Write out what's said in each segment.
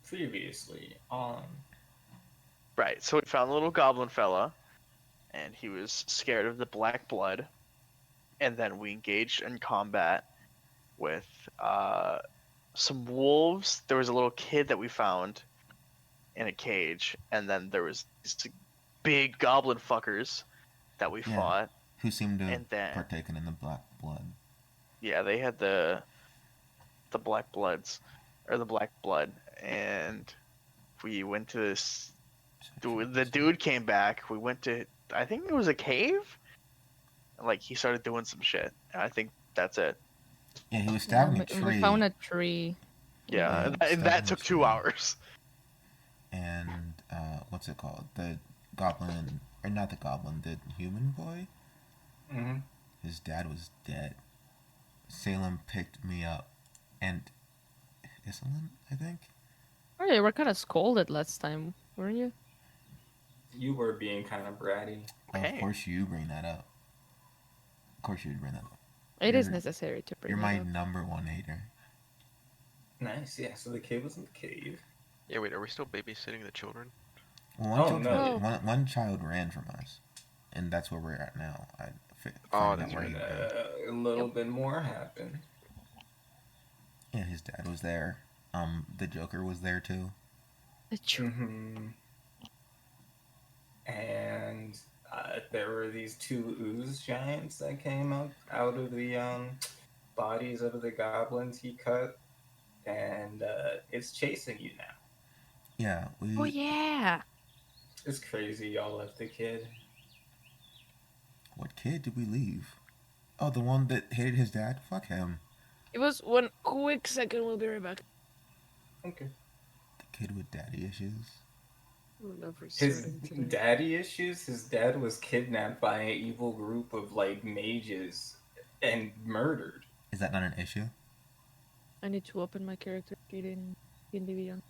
Previously on. Right, so we found the little goblin fella, and he was scared of the black blood, and then we engaged in combat with some wolves. There was a little kid that we found in a cage, and then there was these big goblin fuckers that we fought. Who seemed to And then partaken in the black blood. yeah, they had the black bloods, or the black blood, and we went to this. The dude came back. We went to, I think it was a cave. Like he started doing some shit. And I think that's it. Yeah, he was stabbing a tree. We found a tree. Yeah, and that took 2 hours. And what's it called? The goblin, or not the goblin, the human boy. Mm-hmm. His dad was dead. Salem picked me up, and Iselin, I think. Oh, you were kind of scolded last time, weren't you? You were being kind of bratty. Oh, of course you bring that up. Of course you would bring that up. It is necessary to bring You're it my up. number one hater. Nice, yeah. So the kid was in the cave. Yeah, wait, are we still babysitting the children? Well, no. One child ran from us, and that's where we're at now. That's When a little bit more happened. Yeah, his dad was there. The Joker was there too. Mm-hmm. And there were these two ooze giants that came out of the bodies of the goblins he cut, and it's chasing you now. Yeah. Oh yeah. It's crazy y'all left the kid. What kid did we leave? Oh, the one that hated his dad? Fuck him. It was 1 quick second. We'll be right back. Okay. The kid with daddy issues. His daddy issues? His dad was kidnapped by an evil group of, like, mages and murdered. Is that not an issue? I need to open my character sheet in DnD.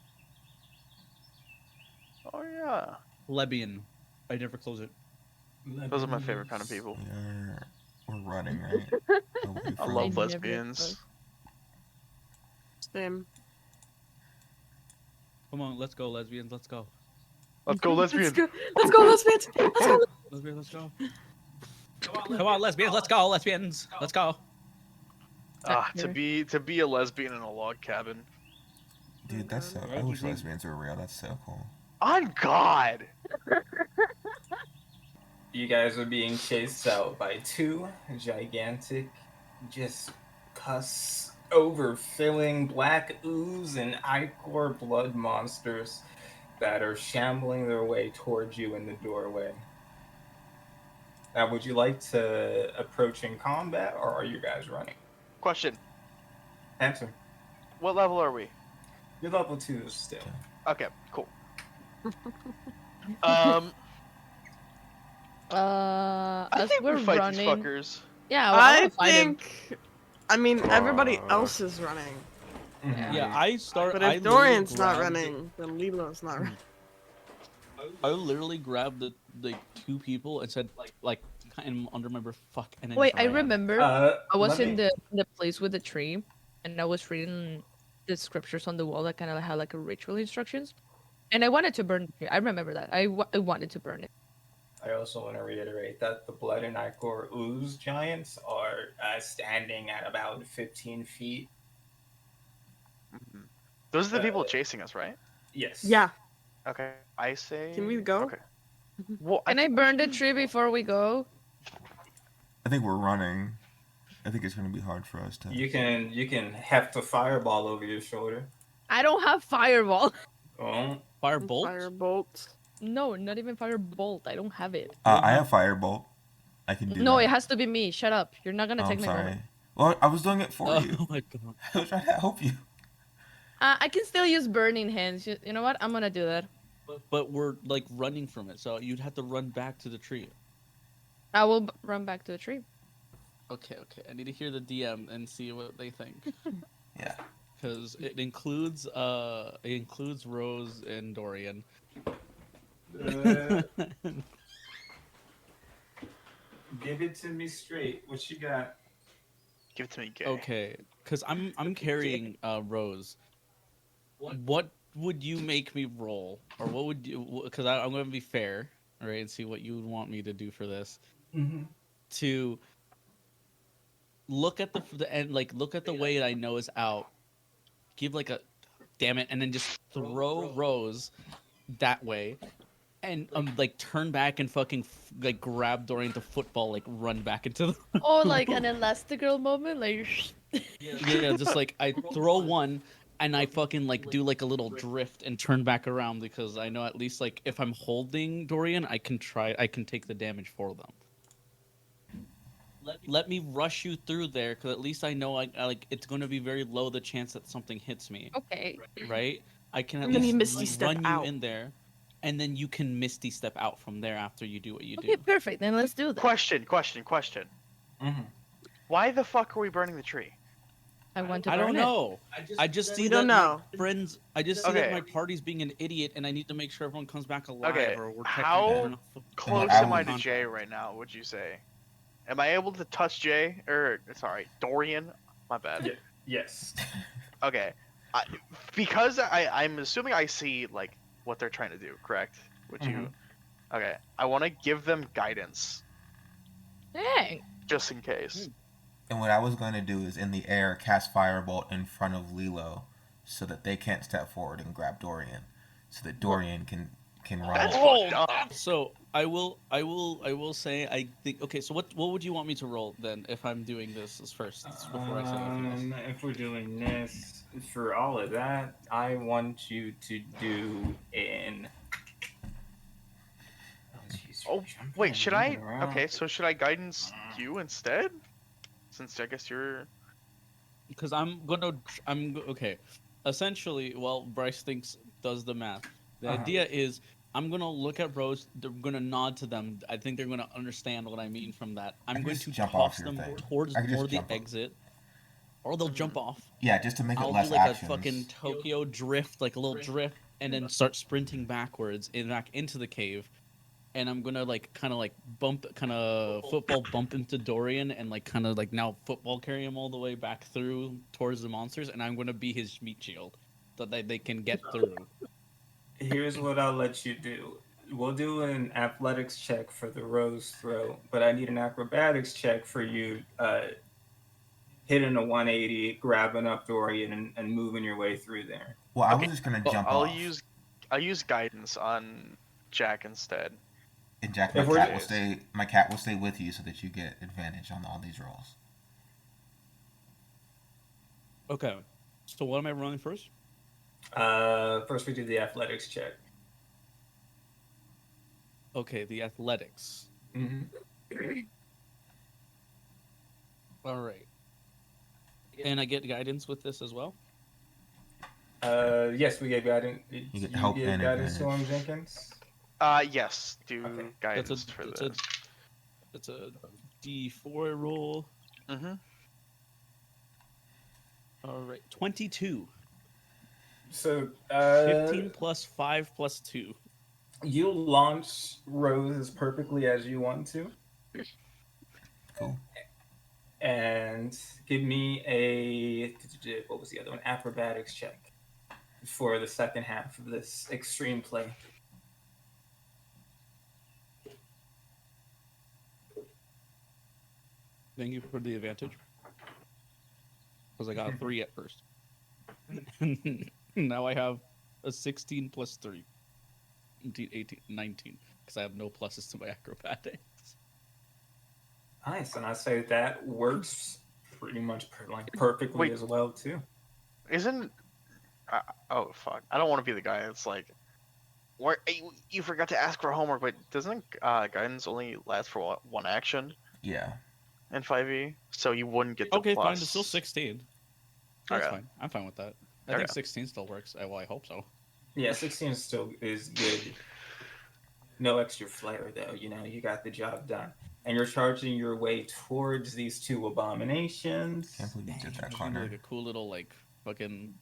Oh yeah. Lebian. I never close it. Those are my favorite kind of people. We're running, right? I love lesbians. Same. Come on, let's go, lesbians. Let's go. Let's go, lesbians. Let's go, lesbians. Let's go. Lesbians, let's go. Come on, lesbians. Let's go, lesbians. Let's go. To be a lesbian in a log cabin. Dude, that's so. I wish lesbians were real. That's so cool. On God. You guys are being chased out by two gigantic, just pus overfilling black ooze and ichor blood monsters that are shambling their way towards you in the doorway. Now, would you like to approach in combat, or are you guys running? Question. Answer. What level are we? You're level 2 still. Okay, cool. I As think we're we fight running. these fuckers. Yeah, I think. I mean, everybody else is running. Yeah, I start. But I if literally Dorian's not grabbed- running, then Lilo's not running. I literally grabbed the two people and said like and under my breath, fuck. And then Wait, just I ran. remember. I I was in the place with the tree, and I was reading the scriptures on the wall that kind of had like a ritual instructions, and I wanted to burn the tree. I remember that. I wanted to burn it. I also want to reiterate that the blood and ichor ooze giants are standing at about 15 feet. Those are the people chasing us, right? Yes. Yeah. Okay. I say. Can we go? Okay. Well, Can I burn the tree before we go? I think we're running. I think it's gonna be hard for us to. You can heft a fireball over your shoulder. I don't have fireball. Oh, Firebolt. Firebolt. No, not even firebolt. I don't have it. I have firebolt. I can do. No, that. it has to be me. Shut up. You're not gonna Oh, take I'm my sorry. moment. Well, I was doing it for you. Oh my god. I was trying to help you. I can still use burning hands. You know what? I'm gonna do that. But we're like running from it, so you'd have to run back to the tree. I will run back to the tree. Okay. I need to hear the DM and see what they think. Yeah. Because it includes Rose and Dorian. give it to me straight. What you got? Give it to me, gay. Okay, because I'm carrying Rose. What would you make me roll, or what would you? Because I'm going to be fair, all right, and see what you would want me to do for this. Mm-hmm. To look at the end, like look at the way I know is out. Give like a damn it, and then just throw Rose that way, and like turn back and fucking like grab Dorian to football, like run back into the Or like an Elastigirl moment, like. yeah, just like I throw one and I fucking like do like a little drift and turn back around because I know at least like if I'm holding Dorian, I can take the damage for them. Let me rush you through there because at least I know I like it's going to be very low the chance that something hits me, Okay. right? I can at And then you least Misty Step run you out. in there, and then you can Misty Step out from there after you do what you Okay, do. perfect. Then let's do that. Question. Mm-hmm. Why the fuck are we burning the tree? I want to I burn don't it. know. I just see We that don't know. my friends. I just see that Okay. my party's being an idiot, and I need to make sure everyone comes back alive. Okay, Or we're how technically not Close I am I would- to Jay right now, would you say? Am I able to touch Jay? Or, sorry, Dorian? My bad. Yeah. Yes. Okay. Because I'm assuming I see, like, what they're trying to do, correct? Would you... Okay. I want to give them guidance, Dang. just in case. And what I was going to do is in the air cast Firebolt in front of Lilo so that they can't step forward and grab Dorian. So that Dorian can run. That's Oh, fucked up. So I will say I think. Okay, so what would you want me to roll then if I'm doing this as first before I say anything else? If we're doing this for all of that, I want you to do an. Jeez, Oh, you're jumping wait, and should I... moving around. Okay, so should I guidance you instead? Since I guess you're... Because okay. Essentially, well, Bryce does the math. The idea is I'm gonna look at Rose. I'm gonna nod to them. I think they're gonna understand what I mean from that. I'm going just to jump off toss your them thing. towards I can just more the jump off. exit, or they'll jump off. Yeah, just to make it I'll less do like actions. a fucking Tokyo drift, like a little drift, and then start sprinting backwards and back into the cave. And I'm gonna like kind of like football bump into Dorian and like kind of like now football carry him all the way back through towards the monsters, and I'm gonna be his meat shield so that they can get through. Here's what I'll let you do. We'll do an athletics check for the rose throw, but I need an acrobatics check for you hitting a 180, grabbing up Dorian, and moving your way through there. Well, I Okay, was just going to well, jump I'll off. I'll use guidance on Jack instead. And Jack, If my we're- cat will stay with you so that you get advantage on all these rolls. Okay, so what am I rolling first? First we do the athletics check. Okay, the athletics. Mm-hmm. All right, and I get guidance with this as well. Yes, we get guidance. You get help and guidance to advantage. him, Jenkins. Yes, do Okay. guidance for That's this. It's a D4 roll. Mm-hmm. All right, 22. So 15 plus 5 plus 2. you launch Rose as perfectly as you want to, Cool. and give me a what was the other one? Acrobatics check for the second half of this extreme play. Thank you for the advantage. Because I got a 3 at first. Now I have a 16 plus 3. 18, 19. Because I have no pluses to my acrobatics. Nice, and I say that works pretty much perfectly Wait. as well too. Isn't... oh, fuck. I don't want to be the guy that's like... Where, you forgot to ask for homework, but doesn't guidance only last for one action Yeah. in 5e? So you wouldn't get the Okay, plus. fine. It's still 16. That's Okay. fine. I'm fine with that. I Okay. think 16 still works. Well, I hope so. Yeah, 16 still is good. No extra flair though, you got the job done. And you're charging your way towards these two abominations. Can't believe you did that, I'm just gonna do, Connor. like a cool little like fucking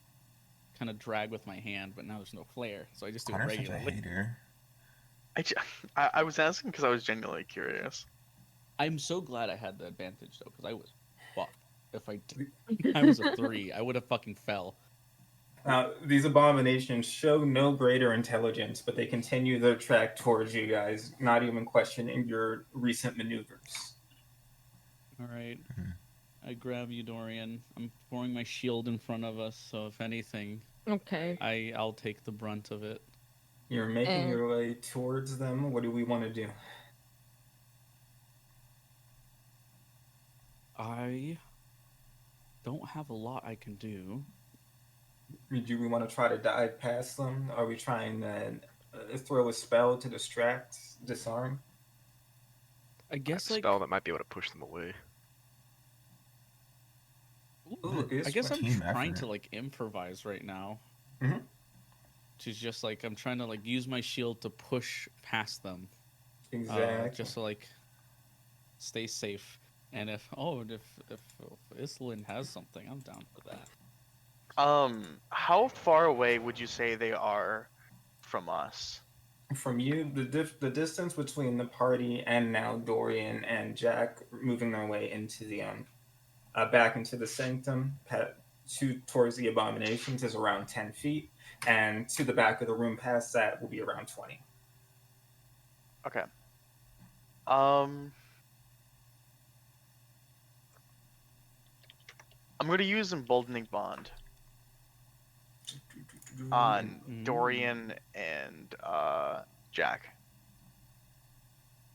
kind of drag with my hand, but now there's no flare, so I just do it Connor's such a regularly. hater. I was asking because I was genuinely curious. I'm so glad I had the advantage though, because I was fucked. If I was a 3, I would have fucking fell. Now, these abominations show no greater intelligence, but they continue their track towards you guys, not even questioning your recent maneuvers. All right. Mhm. I grab you, Dorian. I'm pouring my shield in front of us, so if anything, Okay. I'll take the brunt of it. You're making And your way towards them. What do we want to do? I don't have a lot I can do. Do we want to try to dive past them? Are we trying to throw a spell to distract, disarm? I I have guess a like spell that might be able to push them away. Ooh, good I guess I'm Team trying effort. to like improvise right now. Mhm. To just like I'm trying to like use my shield to push past them. Exactly. Just to like stay safe. And if Islin has something, I'm down for that. How far away would you say they are from us? From you, the distance between the party and now Dorian and Jack moving their way into the back into the sanctum, towards the abominations is around 10 feet, and to the back of the room past that will be around 20. Okay. I'm gonna use Emboldening Bond on Dorian and Jack.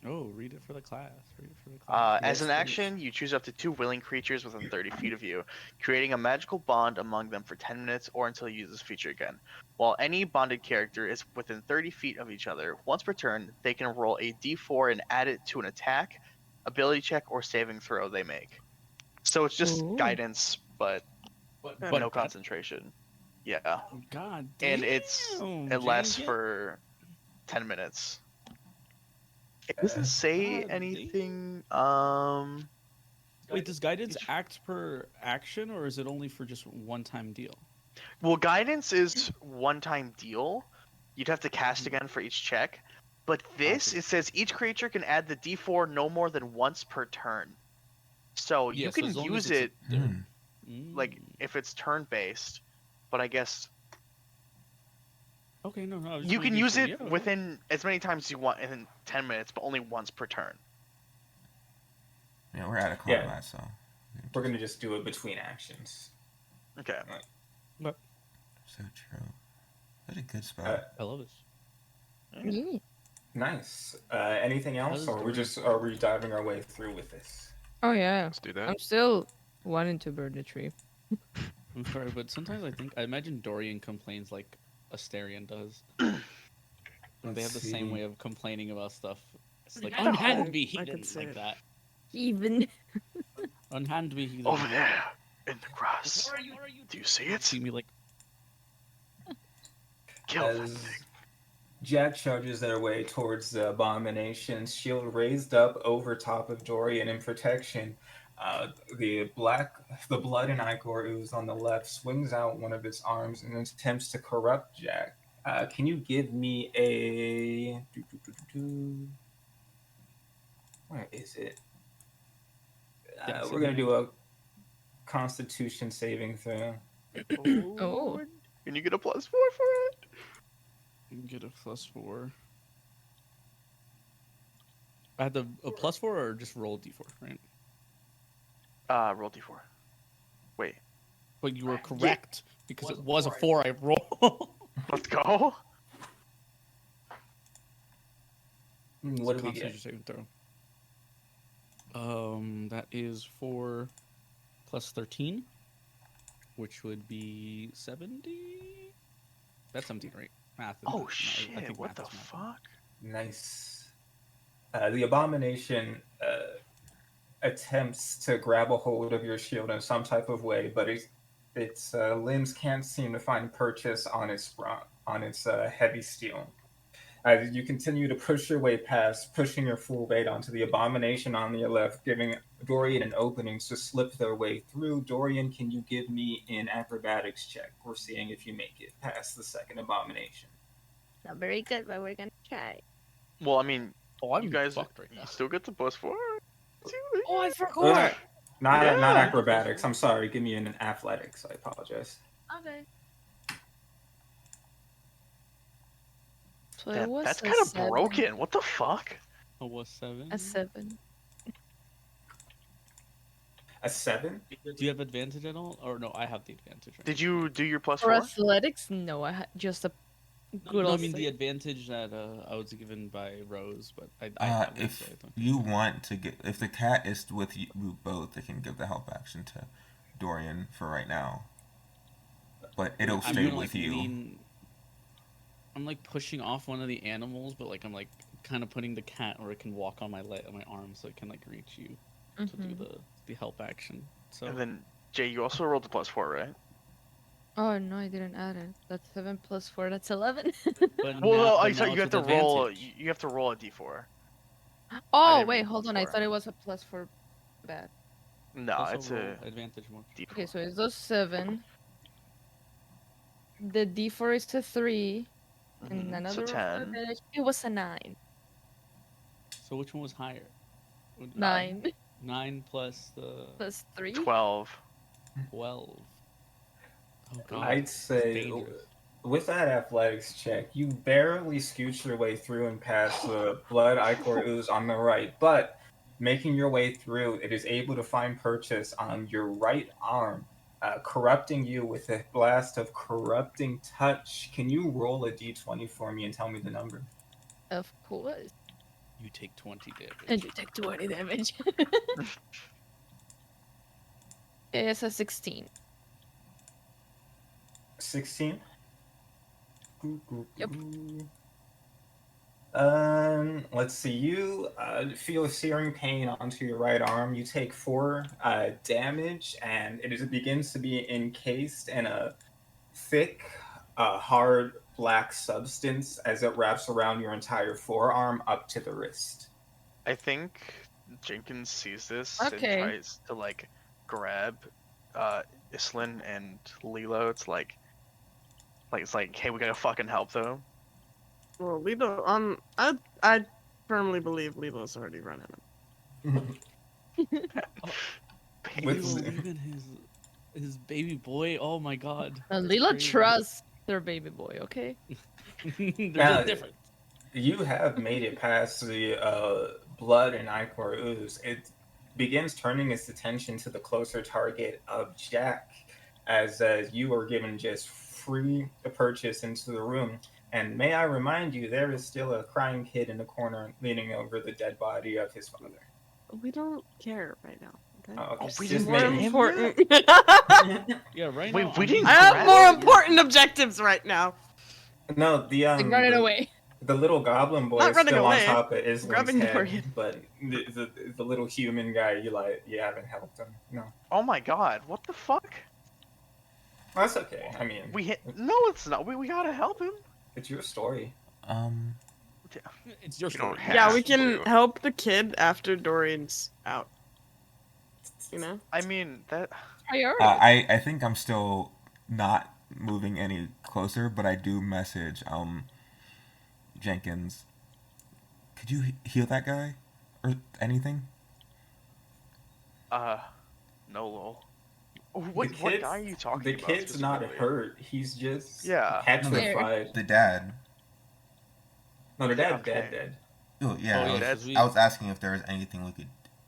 Oh, read it for the class. Read it for the class. As an Yes, please. action, you choose up to 2 willing creatures within 30 feet of you, creating a magical bond among them for 10 minutes or until you use this feature again. While any bonded character is within 30 feet of each other, once per turn, they can roll a d4 and add it to an attack, ability check, or saving throw they make. So it's just Ooh. guidance, but But no concentration. Yeah. God damn. And it lasts for 10 minutes. It doesn't say God anything. Wait, does guidance act per action, or is it only for just one-time deal? Well, guidance is one-time deal. You'd have to cast again for each check. But this, it says each creature can add the d4 no more than once per turn. So Yeah, you so can as long as use it's it like if it's turn-based. But I guess Okay, no, I was just you can making use sure. it Yeah, okay. within as many times as you want in 10 minutes, but only once per turn. Yeah, we're out of Yeah. combat, so We're gonna just do it between actions. Okay. so true. Such a good spell. Uh, I love this. yeah. Nice. Anything else, does or Dorian- are we diving our way through with this? Oh yeah. Let's do that. I'm still wanting to burn the tree. I'm sorry, but sometimes I imagine Dorian complains like Asterion does. They have the same way of complaining about stuff. It's like Oh, unhand be I could heathen see like it. that. Even. Unhand be heathen. Over there in the grass. Where are you? Do you see it? See me like Kill that As thing. Jack charges their way towards the abomination, shield raised up over top of Dorian in protection. The blood and ichor ooze on the left swings out one of its arms and attempts to corrupt Jack. Can you give me a? Where is it? We're gonna do a Constitution saving throw. Oh. Can you get a +4 for it? you can get a +4. I had a +4 or just roll a d4, right? Roll d4. Wait, But you were correct because it was a 4 I roll. let's go. What do we get? Constitution saving throw. That is 4 plus 13, which would be 70. That's 17, right? Math. is Oh math. I shit! think What the math is math. fuck? Nice. The abomination attempts to grab a hold of your shield in some type of way, but its limbs can't seem to find purchase on its heavy steel. As you continue to push your way past, pushing your full weight onto the abomination on your left, giving Dorian an opening to slip their way through. Dorian, can you give me an acrobatics check? We're seeing if you make it past the second abomination. Not very good, but we're gonna try. Well, I mean, Oh, I'm you guys, fucked right now. you still get the +4. Oh, I forgot. Not Yeah. acrobatics. I'm sorry. Give me an athletics. I apologize. Okay. So it Damn, was that's a kind of 7. broken. What the fuck? Oh, was 7? A 7. A 7? Do you have advantage at all? Or no, I have the advantage. Right? Did you do your plus For 4? athletics, no, I had just a good No, I old mean the save. advantage that I was given by Rose, but I have it, If so I don't. you want to get, if the cat is with you both, it can give the help action to Dorian for right now. But it'll I'm stay gonna, with like, you. I'm like pushing off one of the animals, but like I'm like kind of putting the cat where it can walk on my arm, so it can like reach you to do the help action. So And then Jay, you also rolled the plus 4, right? Oh no, I didn't add it. That's 7 plus 4. That's 11. but Well, now, I but thought now you it's have to with roll. advantage. You have to roll a d4. Oh didn't wait, roll hold plus on. I 4. thought it was a plus 4. Bad. No, Also it's roll a advantage more. d4. Okay, so it's those 7. The D4 is a 3, and So another roll for 10. advantage. It was a 9. So which one was higher? 9 9 plus the plus 3. 12. 12. Oh god. I'd it's say dangerous. with that athletics check, you barely scooch your way through and past the blood ichor ooze on the right, but making your way through, it is able to find purchase on your right arm, corrupting you with a blast of corrupting touch. Can you roll a d20 for me and tell me the number? Of course. You take 20 damage. And you take 20 damage. It's a 16. 16? Yep. Let's see. You feel a searing pain onto your right arm. You take 4 damage, and it begins to be encased in a thick, hard black substance as it wraps around your entire forearm up to the wrist. I think Jenkins sees this Okay. and tries to like grab Islin and Lilo. It's like, hey, we gotta fucking help though. Well, Lilo, I firmly believe Lilo's already running it. With- Lilo leaving his baby boy. Oh my god. That's Lila crazy. trusts their baby boy, okay? There's Now, a difference. You have made it past the blood and ichor ooze. It begins turning its attention to the closer target of Jack, as you are given just free purchase into the room. And may I remind you, there is still a crying kid in the corner leaning over the dead body of his father. We don't care right now. Okay? Oh, okay. we Just didn't More get making- him important. Yeah, right Wait, now. we didn't I have grab more him? important objectives right now. No, the Like running the, away. the little goblin boy Not is running still away. on top of Islin's Grabbing head, Dorian. but the little human guy, you haven't helped him. No, Oh my god, what the fuck? that's okay. I mean, No, it's not. We gotta help him. it's your story. It's your You don't story. have Yeah, Yeah. we can to. help the kid after Dorian's out. You know? I mean that. Priority. I think I'm still not moving any closer, but I do message Jenkins. Could you heal that guy or anything? No lol. What guy are you talking The about? kid's not specifically? hurt. He's just Yeah. petrified. The dad. No, the dad's Okay. dead. Oh yeah, Oh, yeah, I, was, that's- I was asking if there was anything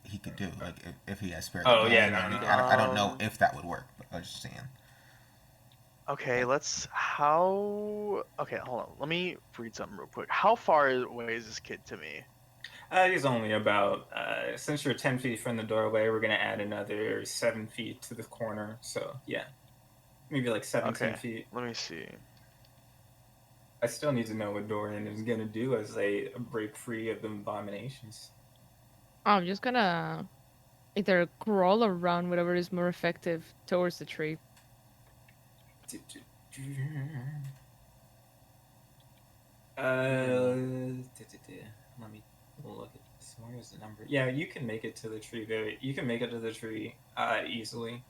he could do, like if he has spare. Oh, capacity yeah, or no, anything. no. I don't know if that would work, but I was just saying. Okay, Okay, hold on. Let me read something real quick. How far away is this kid to me? He's only about, since you're 10 feet from the doorway, we're going to add another 7 feet to the corner. So, yeah. Maybe like 17 Okay. feet. Let me see. I still need to know what Dorian is going to do as they break free of the abominations. I'm just gonna either crawl or run, whatever is more effective, towards the tree. Let me look at this. Where's the number? Yeah, you can make it to the tree you can make it to the tree easily.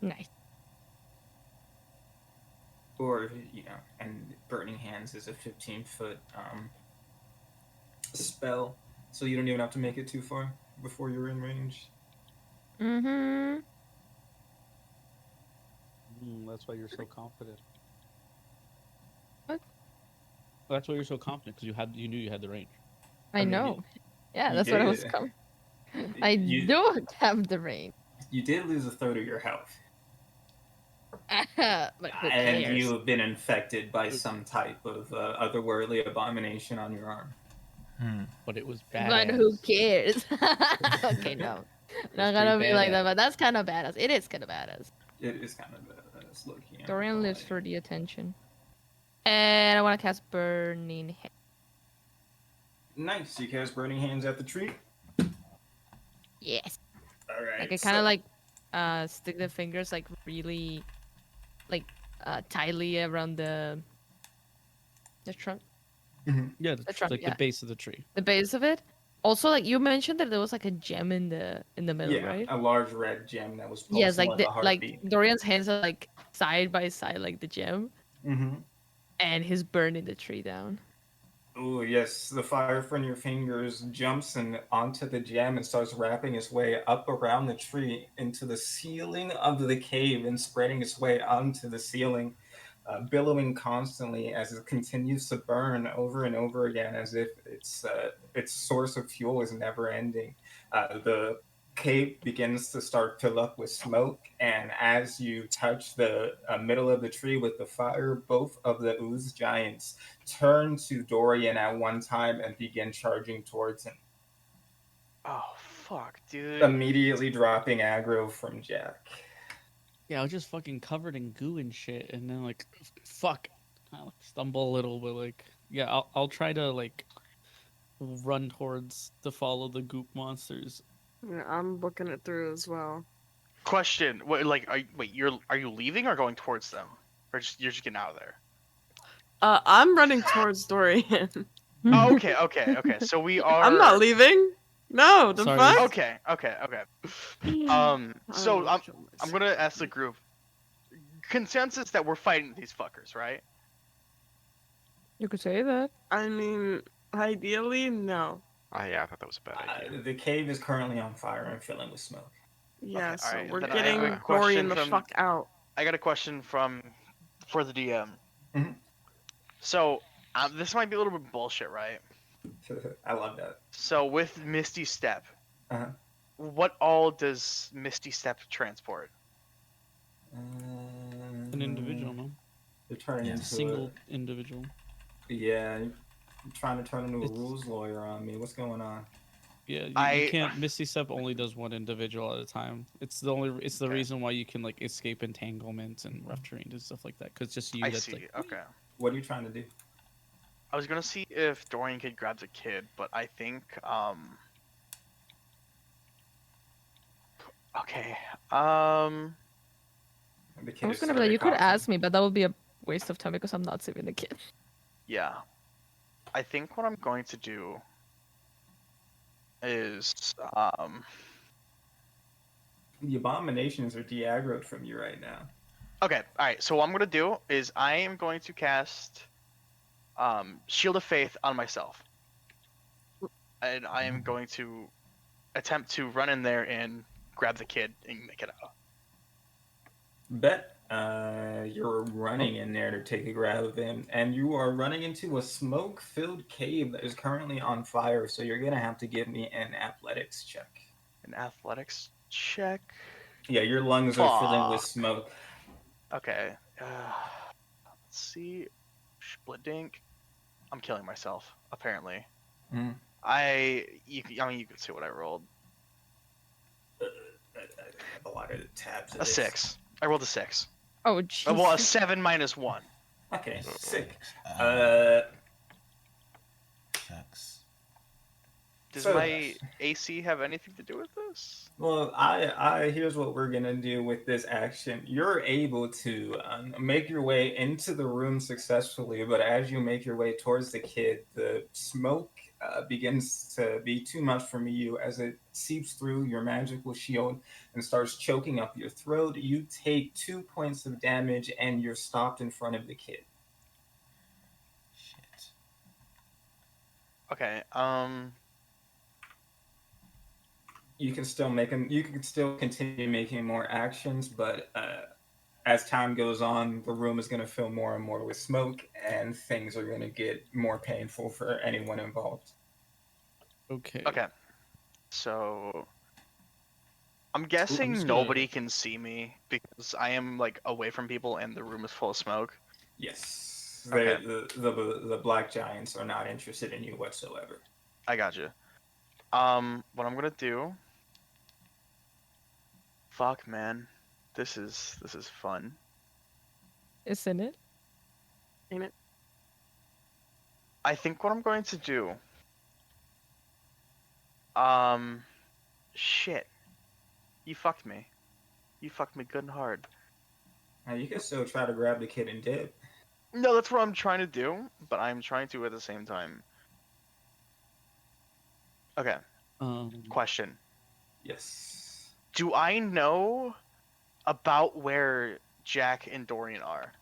Nice. Or, and Burning Hands is a 15-foot spell, so you don't even have to make it too far before you're in range. Mm-hmm. That's why you're so confident. That's why you're so confident because you knew you had the range. I mean, know. Yeah, you that's what I was did. coming. I You don't have the range. you did lose a third of your health, But who and cares? you have been infected by some type of otherworldly abomination on your arm. But it was But badass. who cares? Okay, no. Not gonna pretty be like badass. that, but that's kind of badass. It is kind of badass. It is kind of looking at Dorian lives it. for the attention. And I want to cast Burning Hand. Nice. You cast Burning Hands at the tree. Yes. All right. Like I kind of like stick the fingers like really like tightly around the trunk, Yeah, The trunk, like yeah. the base of the tree. the base of it. Also, like you mentioned that there was like a gem in the middle, Yeah, right? a large red gem that was pulsing Yes, like like a like heartbeat. Dorian's hands are like side by side like the gem, Mm-hmm. and he's burning the tree down. Oh yes, the fire from your fingers jumps and onto the gem and starts wrapping its way up around the tree into the ceiling of the cave and spreading its way onto the ceiling, billowing constantly as it continues to burn over and over again, as if its source of fuel is never ending. The cave begins to start fill up with smoke, and as you touch the middle of the tree with the fire, both of the ooze giants turn to Dorian at one time and begin charging towards him, Oh fuck, dude. immediately dropping aggro from Jack. Yeah, I was just fucking covered in goo and shit, and then like, fuck, I like stumble a little, but like, yeah, I'll try to like run towards to follow the goop monsters. Yeah, I'm booking it through as well. Question: What, like, are you leaving or going towards them, or you're just getting out of there? I'm running towards Dorian. Oh, okay. So we are. I'm not leaving. No, the Sorry. fuck? Okay. So I'm gonna ask the group consensus that we're fighting these fuckers, right? You could say that. I mean, ideally, no. Yeah, I thought that was a bad idea. The cave is currently on fire and filling with smoke. Yeah, Okay, so alright, we're then I have getting a question Dorian the from- fuck out. I got a question for the DM. Mhm. So this might be a little bit bullshit, right? I love that. So with Misty Step, Uh-huh. what all does Misty Step transport? An individual, no? You're turning Yeah. into Single individual. Yeah, you're trying to turn into a It's- rules lawyer on me. What's going on? Yeah, you I- can't. Misty Step only does one individual at a time. It's the Okay. reason why you can like escape entanglements and rough terrain and stuff like that. Cause just you. I that's see. like Okay. What are you trying to do? I was gonna see if Dorian could grab the kid, but I think okay. The kid I was is gonna be like, you could certified. ask me, but that would be a waste of time because I'm not saving the kid. Yeah. I think what I'm going to do is The abominations are de-aggroed from you right now. okay, alright, so what I'm gonna do is I am going to cast Shield of Faith on myself. And I am going to attempt to run in there and grab the kid and make it out. Bet you're running in there to take a grab of him, and you are running into a smoke-filled cave that is currently on fire, so you're gonna have to give me an athletics check. An athletics check. Yeah, your lungs are filling with Fuck. smoke. Okay. Let's see. Split dink. I'm killing myself, apparently. Mhm. I mean, you can see what I rolled. I have a lot of tabs. of A this. 6. I rolled a 6. Oh, Well, a jeez. 7 minus 1. Okay, sick. Shucks. Does So- my AC have anything to do with this? Well, I here's what we're gonna do with this action. You're able to make your way into the room successfully, but as you make your way towards the kid, the smoke begins to be too much for you as it seeps through your magical shield and starts choking up your throat. You take 2 points of damage, and you're stopped in front of the kid. Shit. Okay. You can still make them. You can still continue making more actions, but as time goes on, the room is going to fill more and more with smoke, and things are going to get more painful for anyone involved. Okay. Okay. So I'm just guessing gonna- nobody can see me because I am like away from people and the room is full of smoke. Yes, Okay. the black giants are not interested in you whatsoever. I got you. What I'm gonna do? Fuck, man, this is fun. Isn't it? Ain't it? I think what I'm going to do. Shit. You fucked me. You fucked me good and hard. Now you can still try to grab the kid and dip. No, that's what I'm trying to do, but I'm trying to at the same time. Okay, question. Yes. Do I know about where Jack and Dorian are?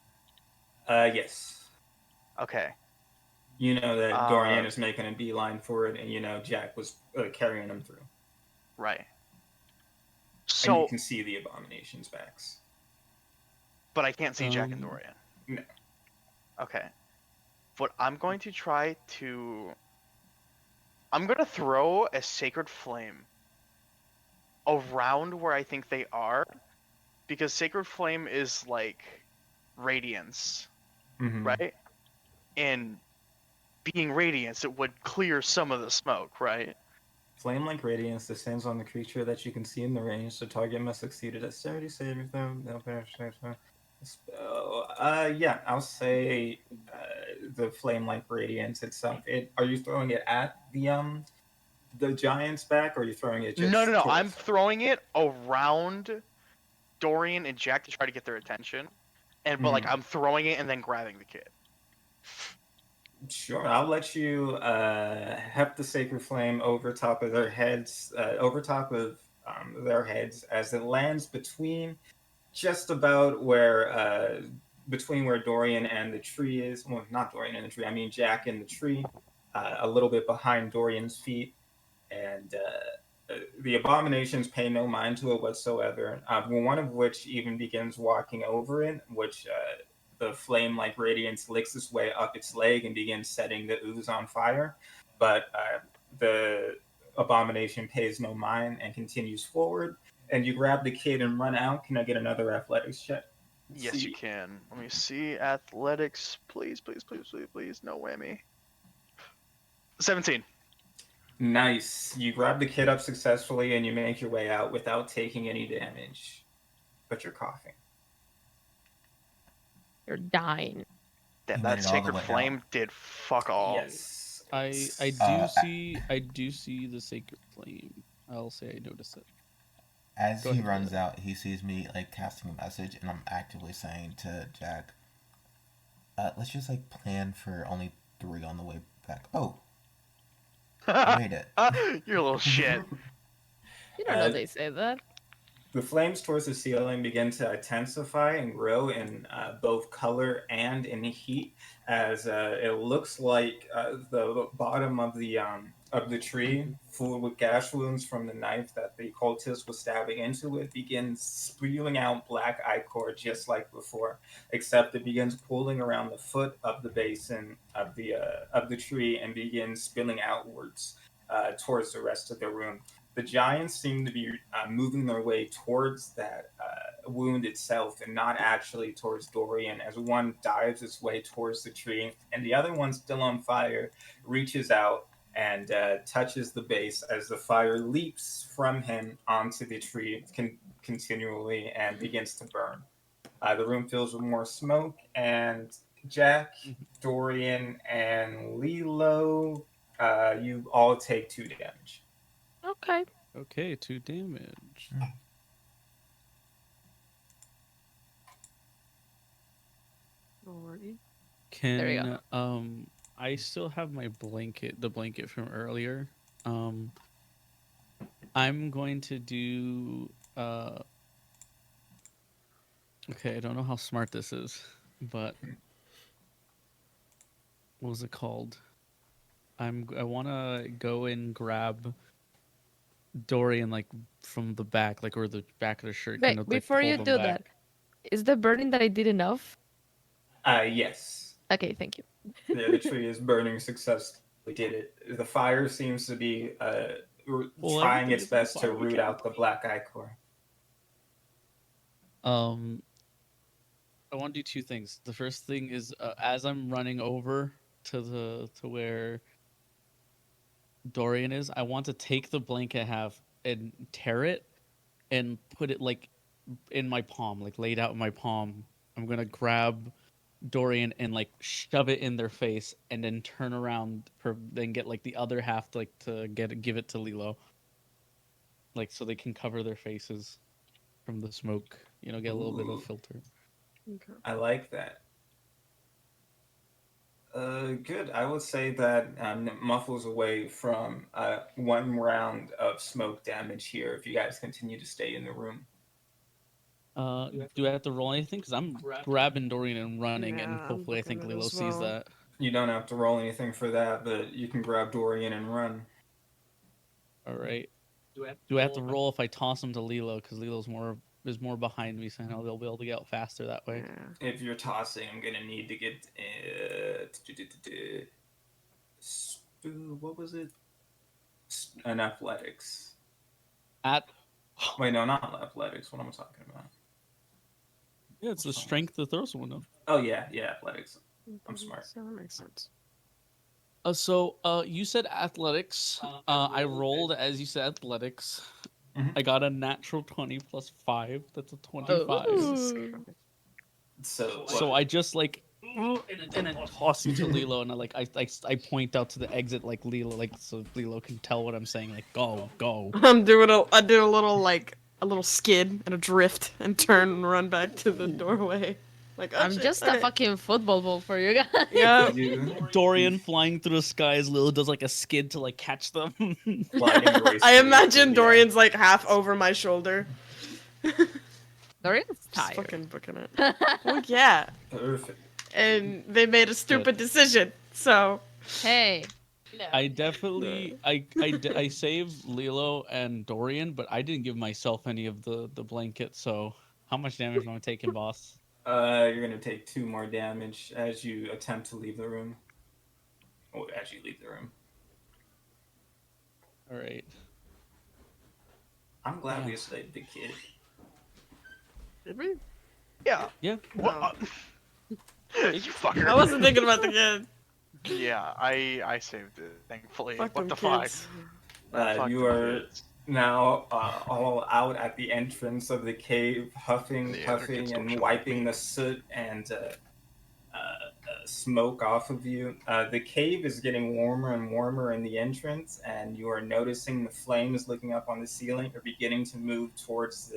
Yes. Okay. You know that Dorian is making a beeline for it, and you know Jack was carrying him through. Right. And you So, can see the abomination's backs. but I can't see Jack and Dorian. No. Okay. What I'm going to try to... I'm going to throw a sacred flame around where I think they are, because sacred flame is like radiance, Mm-hmm. right? And being radiance, it would clear some of the smoke, right? Flame-like radiance descends on the creature that you can see in the range. The target must succeed at a 30 saving throw. Yeah, I'll say the flame-like radiance itself. Are you throwing it at the giant's back, or are you throwing it just No. towards I'm him? throwing it around Dorian and Jack to try to get their attention, but like I'm throwing it and then grabbing the kid. Sure, I'll let you heft the sacred flame over top of their heads, as it lands between just about where between where Dorian and the tree is. Well, not Dorian and the tree. I mean Jack and the tree, a little bit behind Dorian's feet, and the abominations pay no mind to it whatsoever. One of which even begins walking over it, which the flame-like radiance licks its way up its leg and begins setting the ooze on fire. But the abomination pays no mind and continues forward. And you grab the kid and run out. Can I get another athletics check? Yes, you can. Let me see. Athletics, please. No whammy. 17. Nice. You grab the kid up successfully and you make your way out without taking any damage. But you're coughing. You're dying. You made That it all the sacred way flame out. did fuck all. Yes. I do see the sacred flame. I'll say I noticed it. As Go he ahead, runs Taylor. out, he sees me like casting a message, and I'm actively saying to Jack, "Let's just like plan for only 3 on the way back." Oh, you made it. You're a little shit. You don't know they say that. The flames towards the ceiling begin to intensify and grow in both color and in heat, as it looks like the bottom of the tree, full with gash wounds from the knife that the cultist was stabbing into it, begins spewing out black ichor just like before, except it begins pulling around the foot of the basin of the tree and begins spilling outwards towards the rest of the room. The giants seem to be moving their way towards that wound itself and not actually towards Dorian, as one dives its way towards the tree, and the other one, still on fire, reaches out and touches the base as the fire leaps from him onto the tree continually and begins to burn. The room fills with more smoke, and Jack, Dorian, and Lilo, you all take 2 damage. Okay. Okay, 2 damage. Alrighty. There we Can I still have my blanket, the blanket from earlier. I'm going to do okay, I don't know how smart this is, but what was it called? I want to go and grab Dorian like from the back, like or the back of the shirt, Wait, kind of like before pull you them do back. that, Is the burning that I did enough? Yes. Okay, thank you. Yeah, the tree is burning successfully. Did it. The fire seems to be Well, trying everything its is on best to fire, we root can't out the black ichor. I want to do two things. The first thing is as I'm running over to where Dorian is, I want to take the blanket I have and tear it and put it like in my palm, like laid out in my palm. I'm gonna grab Dorian and like shove it in their face and then turn around then get like the other half to, like to give it to Lilo. Like so they can cover their faces from the smoke, you know, get a little bit of filter. Okay. I like that. Good. I would say that muffles away from one round of smoke damage here if you guys continue to stay in the room. Do I have to roll anything? Because I'm grabbing Dorian and running, and Yeah, I'm hopefully I booking think it Lilo as sees well. that. You don't have to roll anything for that, but you can grab Dorian and run. All right. Do I have to roll if I toss him to Lilo? Because Lilo's is more behind me, so I know they'll be able to get out faster that way. Yeah. If you're tossing, I'm gonna need to get what was it? An athletics. Wait, no, not athletics. What am I talking about? Yeah, it's the strength to throw someone up. Oh yeah, athletics. I'm smart. So that makes sense. You said athletics. I rolled as you said athletics. Mhm. I got a natural 20 plus 5. That's a 25. Ooh. So I just like and then toss you to Lilo, and I point out to the exit like Lilo, like so Lilo can tell what I'm saying. Like go. I did a little skid and a drift and turn and run back to the doorway. Like oh, I'm shit, just okay. a fucking football ball for you guys. Yeah. Dorian flying through the skies. Lilo does like a skid to like catch them. Gliding gracefully I imagine through the Dorian's like half over my shoulder. Dorian's Just tired. fucking booking it. Well, yeah. Perfect. And they made a stupid decision, so. Hey. I definitely I saved Lilo and Dorian, but I didn't give myself any of the blanket. So how much damage am I taking, boss? You're gonna take 2 more damage as you attempt to leave the room. Or as you leave the room. All right. I'm glad we saved the kid. Did we? Yeah. Yeah. What? You fucker. I wasn't thinking about the kid. Yeah, I saved it, thankfully. Fuck What them the kids. fuck? Fuck You them are kids. now all out at the entrance of the cave, huffing, The other puffing, kids don't and show wiping the soot and smoke off of you. The cave is getting warmer and warmer in the entrance, and you are noticing the flames looking up on the ceiling are beginning to move towards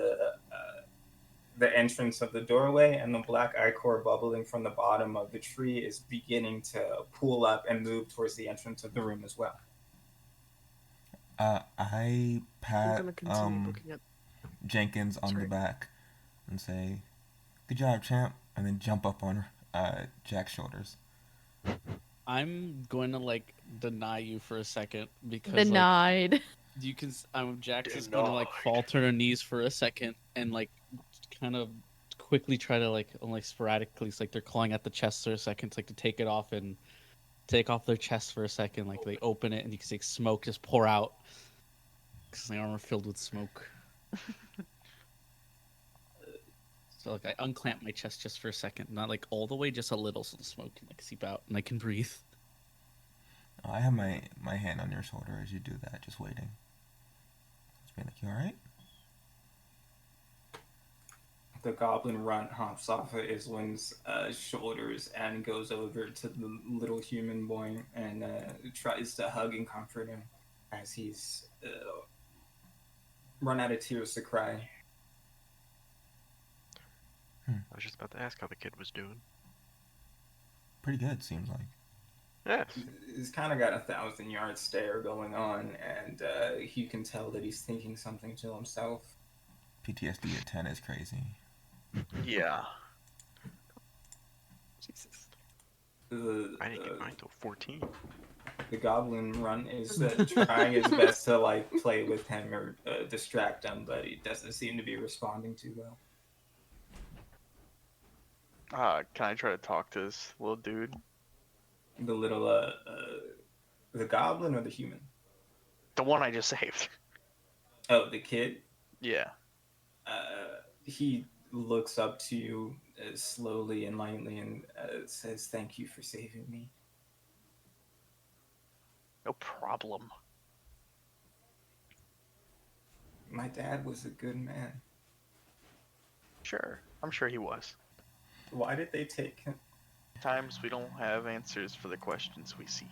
the entrance of the doorway, and the black ichor bubbling from the bottom of the tree is beginning to pool up and move towards the entrance of the room as well. I I'm pat gonna continue booking it. Jenkins on the back and say, "Good job, champ," and then jump up on Jack's shoulders. I'm going to like deny you for a second because Denied. like, you can. Jax is going to like fall to her knees for a second and like kind of quickly try to like sporadically, it's like they're clawing at the chest for a second, like to take it off and take off their chest for a second. Like they open it and you can see smoke just pour out because the armor filled with smoke. So like I unclamp my chest just for a second, not like all the way, just a little, so the smoke can like seep out and I can breathe. I have my hand on your shoulder as you do that, just waiting. Just being like, "You all right?" The goblin runt hops off of Islin's shoulders and goes over to the little human boy and tries to hug and comfort him as he's run out of tears to cry. I was just about to ask how the kid was doing. Pretty good, seems like. Yes. He's kind of got a 1,000-yard stare going on, and you can tell that he's thinking something to himself. PTSD at 10 is crazy. Yeah. Jesus. I didn't get mine till 14. The goblin runt is trying his best to like play with him or distract him, but he doesn't seem to be responding too well. Can I try to talk to this little dude? The little the goblin or the human? The one I just saved. Oh, the kid. Yeah. He looks up to you slowly and lightly and says, "Thank you for saving me." No problem. My dad was a good man. Sure. I'm sure he was. Why did they take him? Times we don't have answers for the questions we seek.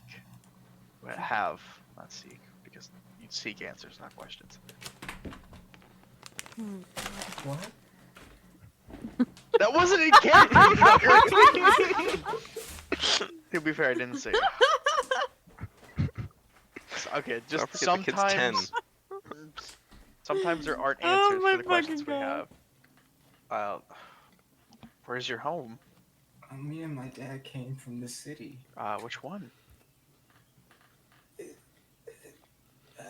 We have, not seek, because you seek answers, not questions. What? That wasn't in character. To be fair, I didn't say it. Okay, just Don't forget the kid's 10. Sometimes there aren't Oh answers my for the questions we fucking have. Where's your home? Me and my dad came from the city. Which one? Uh,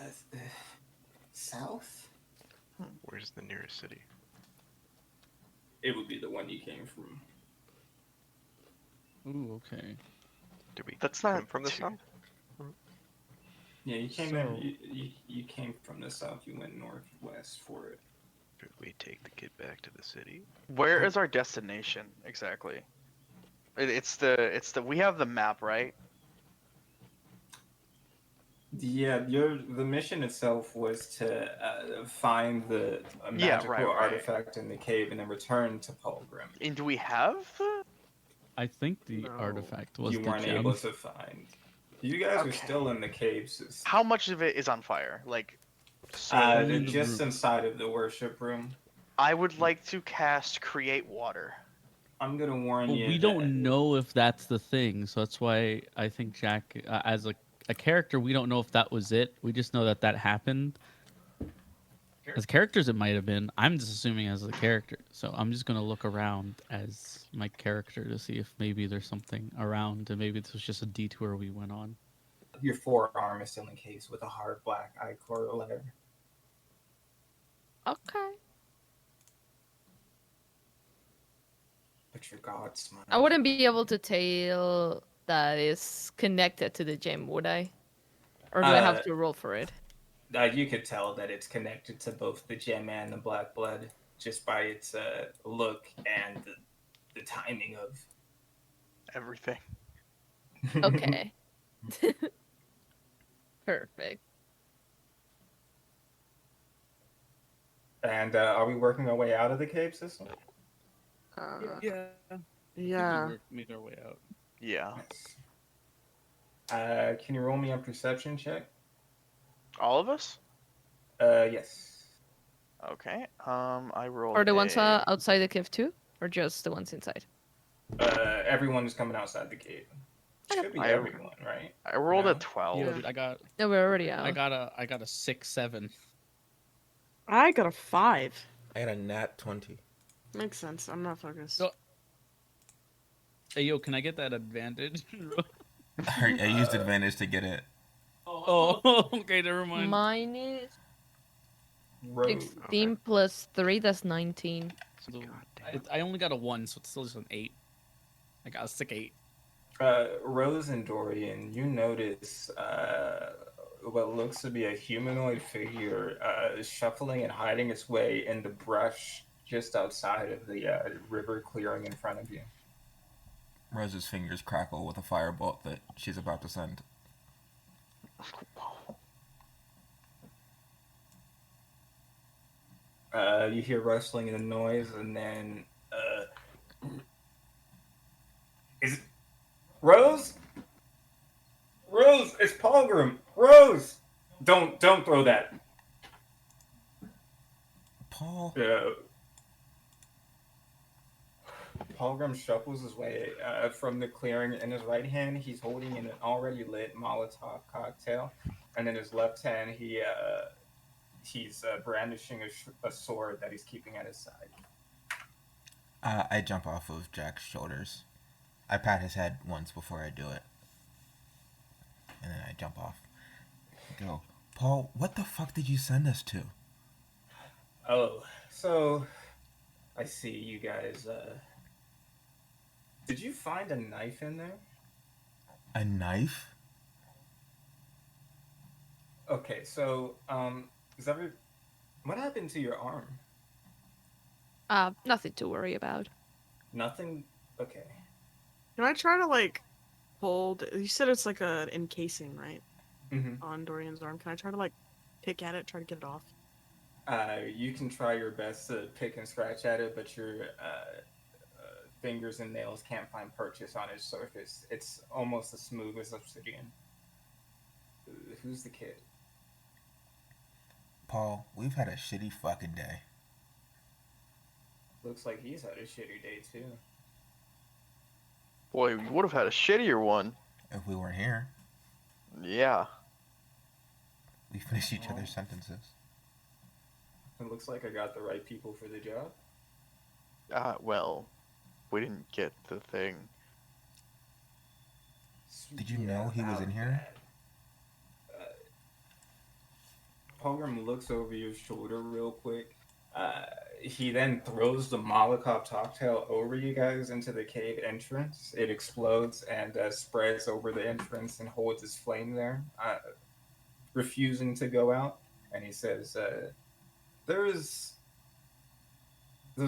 south? Where's the nearest city? It would be the one you came from. Ooh, okay. Did we That's come not from the too- south? Yeah, you came there. So- You came from the south. You went northwest for it. Should we take the kid back to the city? Where is our destination exactly? It's the we have the map, right? Yeah, the mission itself was to find the magical right. artifact in the cave and then return to Palgrim. And do we have? I think the No. artifact was You the weren't gem. able to find. You guys are Okay. still in the caves. How much of it is on fire? Like, so only the Just roof. inside of the worship room. I would like to cast Create Water. I'm gonna warn Well, you. we that- don't know if that's the thing, so that's why I think Jack, as a character, we don't know if that was it. We just know that that happened. As characters, it might have been. I'm just assuming as a character, so I'm just gonna look around as my character to see if maybe there's something around, and maybe this was just a detour we went on. Your forearm is still encased with a hard black ichor letter. Okay. But your god smile. I wouldn't be able to tell that is connected to the gem, would I? Or do I have to roll for it? You could tell that it's connected to both the gem and the black blood just by its look and the timing of. Everything. Okay. Perfect. And are we working our way out of the cave system? Yeah. Yeah. Make our way out. Yeah. Nice. Can you roll me a perception check? All of us? Yes. Okay. I rolled. Or the ones a- outside the cave too? Or just the ones inside? Everyone is coming outside the cave. Should be I- everyone, right? I rolled a No. 12. Yeah, dude, I got No, we're already out. I got a 6-7. I got a 5. I got a nat 20. Makes sense. I'm not focused. So- Hey yo, can I get that advantage? I used advantage to get it. Oh, okay, never mind. Mine is Rogue. 16 plus 3, that's 19. So, God damn. I only got a 1, so it's still just an 8. I got a sick 8. Rose and Dorian, you notice what looks to be a humanoid figure shuffling and hiding its way in the brush just outside of the river clearing in front of you. Rose's fingers crackle with a firebolt that she's about to send. You hear rustling and a noise, and then is it Rose? Rose, it's Palgrim. Rose, don't throw that. Paul? Palgrim shuffles his way from the clearing. In his right hand, he's holding an already lit Molotov cocktail, and in his left hand, he's brandishing a sword that he's keeping at his side. I jump off of Jack's shoulders. I pat his head once before I do it. And then I jump off. I go, Paul, what the fuck did you send us to? Oh, so I see you guys Did you find a knife in there? A knife? Okay, so is every what happened to your arm? Nothing to worry about. Nothing. Okay. Can I try to like hold? You said it's like a encasing, right? Mm-hmm. On Dorian's arm. Can I try to like pick at it, try to get it off? You can try your best to pick and scratch at it, but your fingers and nails can't find purchase on its surface. It's almost as smooth as obsidian. Who's the kid? Paul, we've had a shitty fucking day. Looks like he's had a shitty day too. Boy, we would have had a shittier one. If we weren't here, Yeah. we finish each other's sentences. It looks like I got the right people for the job. Well, we didn't get the thing. Did you know he was in here? Pilgrim looks over your shoulder real quick. He then throws the Molotov cocktail over you guys into the cave entrance. It explodes and spreads over the entrance and holds its flame there, refusing to go out. And he says, there's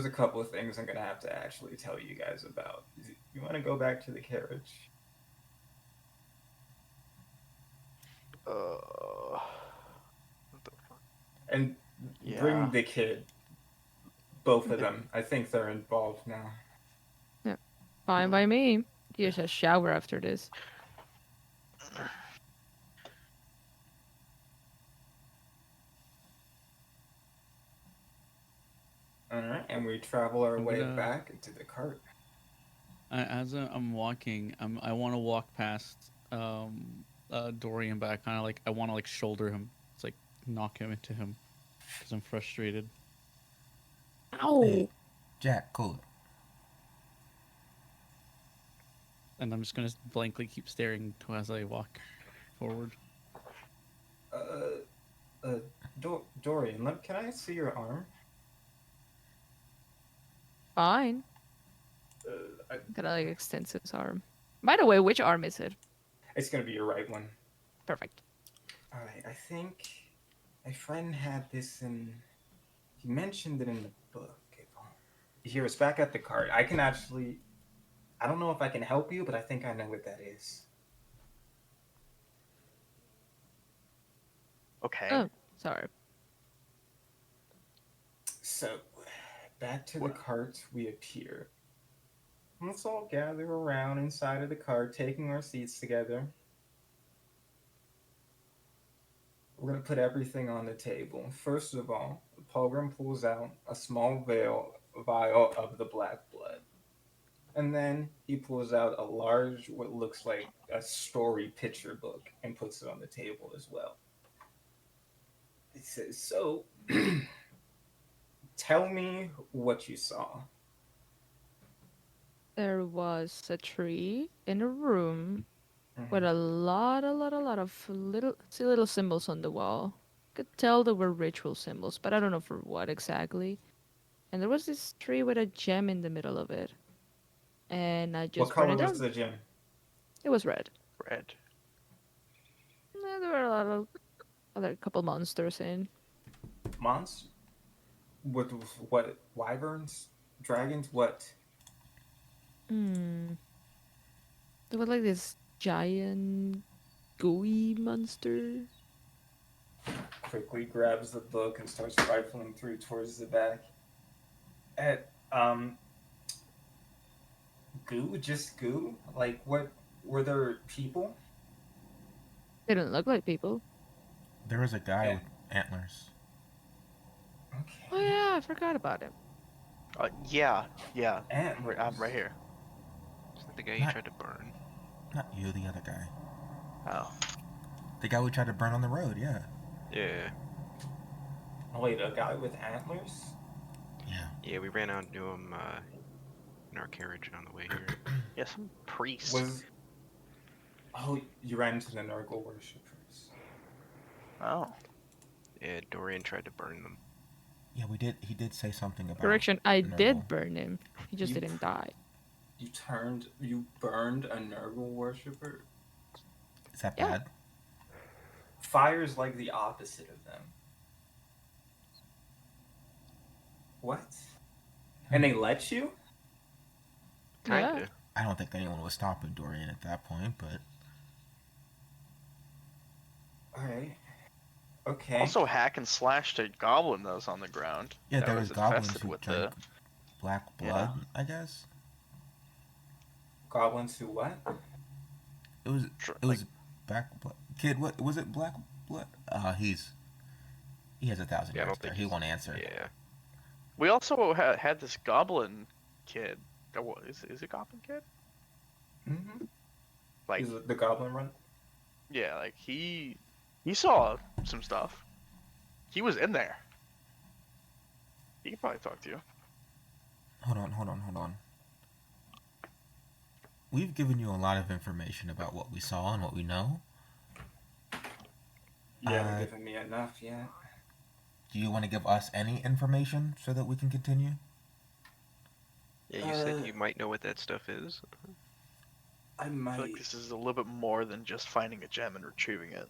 a couple of things I'm going to have to actually tell you guys about. You want to go back to the carriage? What the fuck? And Yeah. bring the kid. Both of them. I think they're involved now. Fine by me. You just shower after this. Alright, and we travel our I'm way gonna- back into the cart. As I'm walking, I want to walk past Dorian, but I want to like shoulder him. It's like knock him into him because I'm frustrated. Ow! Hey, Jack, cool. And I'm just gonna blankly keep staring as I walk forward. Dorian, can I see your arm? Fine. I, Gotta like extend his arm. By the way, which arm is it? it's gonna be your right one. Perfect. Alright, I think my friend had this in. He mentioned it in the book. Here, it's back at the cart. I can actually. I don't know if I can help you, but I think I know what that is. Okay. Oh, sorry. So, back to the What? cart we appear. Let's all gather around inside of the cart, taking our seats together. We're going to put everything on the table. First of all, Pilgrim pulls out a small vial of the black blood. And then he pulls out a large, what looks like a story picture book, and puts it on the table as well. It says, so, tell me what you saw. There was a tree in a room Mhm. with a lot of little symbols on the wall. Could tell they were ritual symbols, but I don't know for what exactly. And there was this tree with a gem in the middle of it. And I What just color wrote it was down. the gem? It was red. Red. There were a lot of other couple monsters in. Monster? What? Wyverns? Dragons? What? Hmm. There was like this giant gooey monster. Quickly grabs the book and starts rifling through towards the back. Goo? Just goo? Like, what? Were there people? Didn't look like people. There was a guy Yeah. with antlers. Okay. Oh yeah, I forgot about him. Yeah. Antlers. I'm right here. Isn't that the guy you Not- tried to burn? Not you, the other guy. Oh. The guy we tried to burn on the road, yeah. Yeah. Oh, wait, a guy with antlers? Yeah. Yeah, we ran out into him in our carriage on the way here. Yeah, some priest. Oh, you ran into the Nurgle worshippers. Oh. Yeah, Dorian tried to burn them. Yeah, we did. He did say something about. Correction, I Nurgle. did burn him. He just You- didn't die. You burned a Nurgle worshiper? Is that Yeah. bad? Fire's like the opposite of them. What? And they let you? Kinda. Yeah. I don't think anyone was stopping Dorian at that point, but Alright. Okay. Also, hack and slashed a goblin that was on the ground. yeah, that there was goblins infested who with drank the. black blood. I guess Goblins who what? it was. Dr- It was black blood. Kid, what was it? Black blood. He has 1,000 Yeah, I yards don't there. think He he's- won't answer. Yeah. We also had this goblin kid. Is it goblin kid? Mm-hmm. Like, Is it the Goblin Run? yeah, like he saw some stuff. He was in there. He could probably talk to you. Hold on. We've given you a lot of information about what we saw and what we know. You haven't given me enough yet. Do you want to give us any information so that we can continue? Yeah, you said you might know what that stuff is. I I might. feel like this is a little bit more than just finding a gem and retrieving it.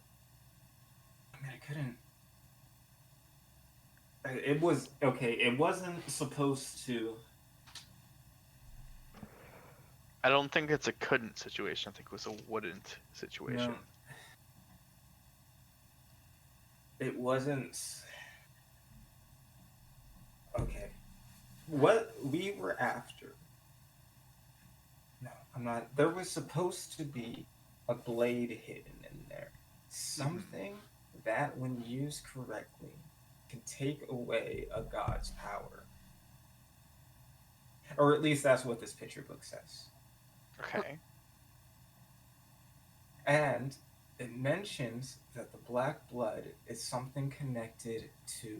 I mean, I couldn't. It was okay. It wasn't supposed to. I don't think it's a couldn't situation. I think it was a wouldn't situation. No. It wasn't. Okay. What we were after. No, I'm not. There was supposed to be a blade hidden in there. Something that, when used correctly, can take away a god's power. Or at least that's what this picture book says. Okay. And it mentions that the black blood is something connected to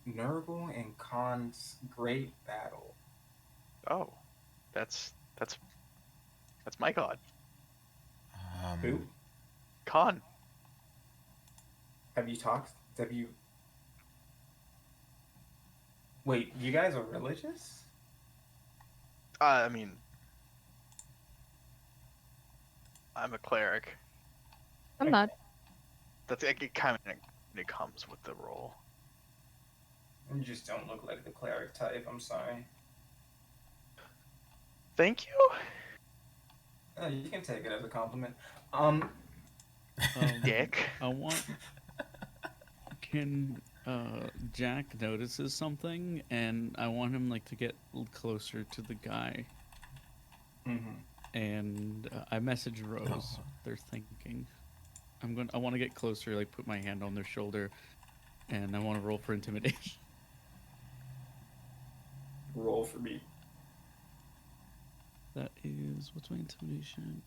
Nurgle and Khan's great battle. Oh, that's my god, Who? Khan. Have you talked? Have you? Wait, you guys are religious? I mean, I'm a cleric. I'm not. That's it. Kind of it comes with the role. You just don't look like the cleric type. I'm sorry. Thank you. You can take it as a compliment. Dick. I want. Can Jack notices something, and I want him like to get closer to the guy. Mm-hmm. And I message Rose. They're thinking. I want to get closer, like put my hand on their shoulder, and I want to roll for intimidation. Roll for me. That is what's my intimidation?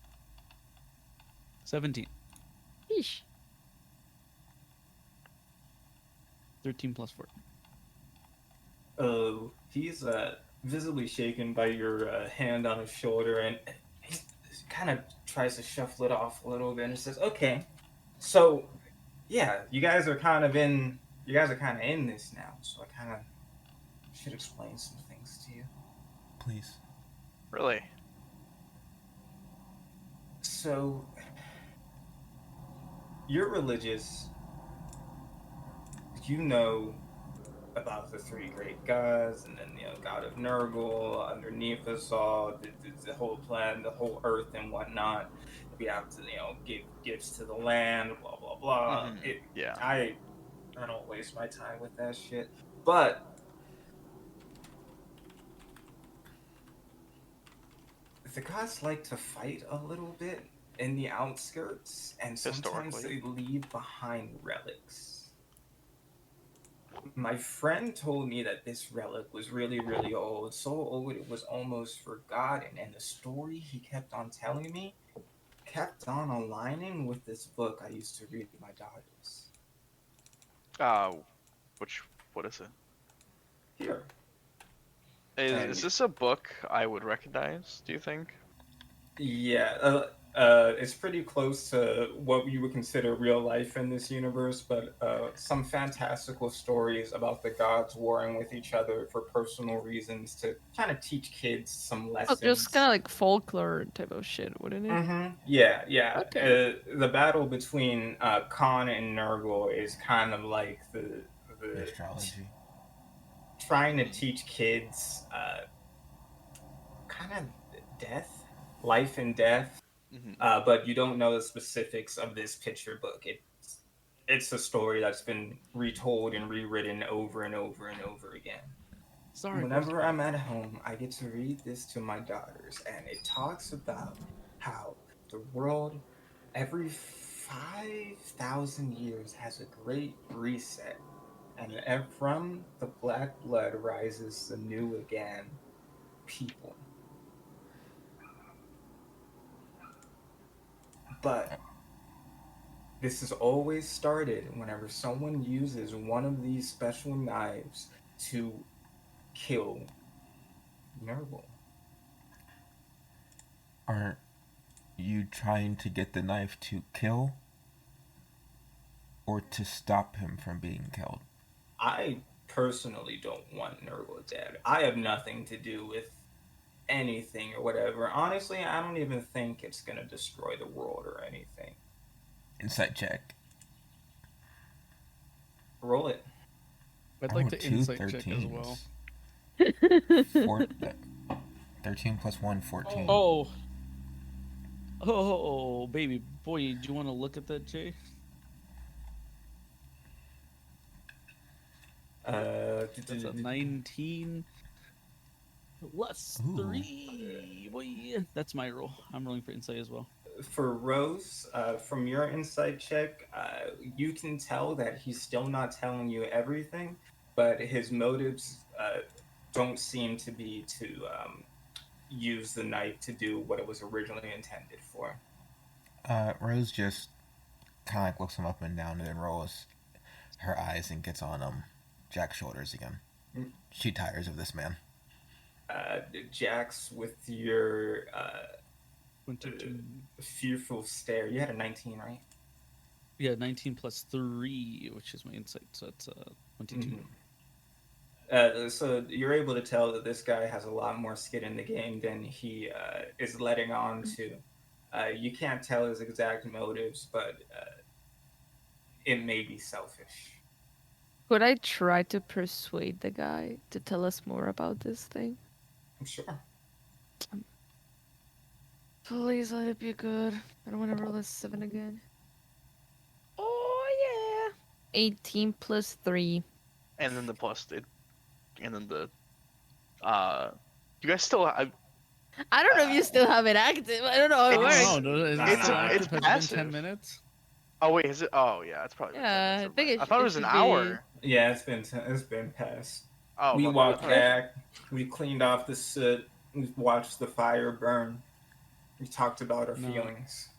17. Yeesh. 13 plus 4. Oh, he's visibly shaken by your hand on his shoulder, and he kind of tries to shuffle it off a little bit and says, "Okay, so yeah, you guys are kind of in this now, so I kind of should explain some things to you." Please. Really? So, you're religious. You know about the three great gods, and then God of Nurgle underneath us all, the whole plan, the whole earth and whatnot. We have to give gifts to the land, blah blah blah. Mhm. Yeah. I don't waste my time with that shit. But the gods like to fight a little bit in the outskirts, and sometimes Historically. they leave behind relics. My friend told me that this relic was really, really old, so old it was almost forgotten, and the story he kept on telling me kept on aligning with this book I used to read to my daughters. What is it? Here. Is this a book I would recognize? Do you think? Yeah, It's pretty close to what you would consider real life in this universe, but some fantastical stories about the gods warring with each other for personal reasons to kind of teach kids some Oh, just kind lessons. of like folklore type of shit, wouldn't it? Yeah, yeah. Okay. The battle between Khan and Nurgle is kind of like the Astrology. trying to teach kids kind of death, life and death, Mhm. but you don't know the specifics of this picture book. It's a story that's been retold and rewritten over and over and over again. Sorry, boss. Whenever I'm at home, I get to read this to my daughters, and it talks about how the world every 5,000 years has a great reset, and from the black blood rises the new again people. But this has always started whenever someone uses one of these special knives to kill Nurgle. Are you trying to get the knife to kill or to stop him from being killed? I personally don't want Nurgle dead. I have nothing to do with anything or whatever. Honestly, I don't even think it's gonna destroy the world or anything. Insight check. Roll it. I'd Oh, like to two insight check as well. 13. 13 plus 1, 14. Oh. Oh, baby boy, do you want to look at that, Jay? That's a 19 plus Ooh. 3. Boy, that's my roll. I'm rolling for insight as well. For Rose, from your insight check, you can tell that he's still not telling you everything, but his motives don't seem to be to use the knife to do what it was originally intended for. Rose just kind of like looks him up and down and then rolls her eyes and gets on Jack's shoulders again. Mm. She tires of this man. Jax, with your 22. fearful stare, you had a 19, right? Yeah, 19 plus 3, which is my insight, so that's 22. So you're able to tell that this guy has a lot more skin in the game than he is letting on to. You can't tell his exact motives, but it may be selfish. Could I try to persuade the guy to tell us more about this thing? I'm sure. Please let it be good. I don't want to roll a 7 again. Oh, yeah. 18 plus 3. And then the plus it, and then the you guys still I don't know if you still have it active. I don't know how it It's- works. No, is Nah, it nah, still nah, active? it's Has it been 10 passive. minutes? Oh wait, is it? Oh yeah, it's probably. been 10 Yeah, minutes, I think never mind. it I thought it it was an should be- hour. Yeah, it's been past. Oh, We my bad. walked Alright. back. We cleaned off the soot. We watched the fire burn. We talked about our No. feelings.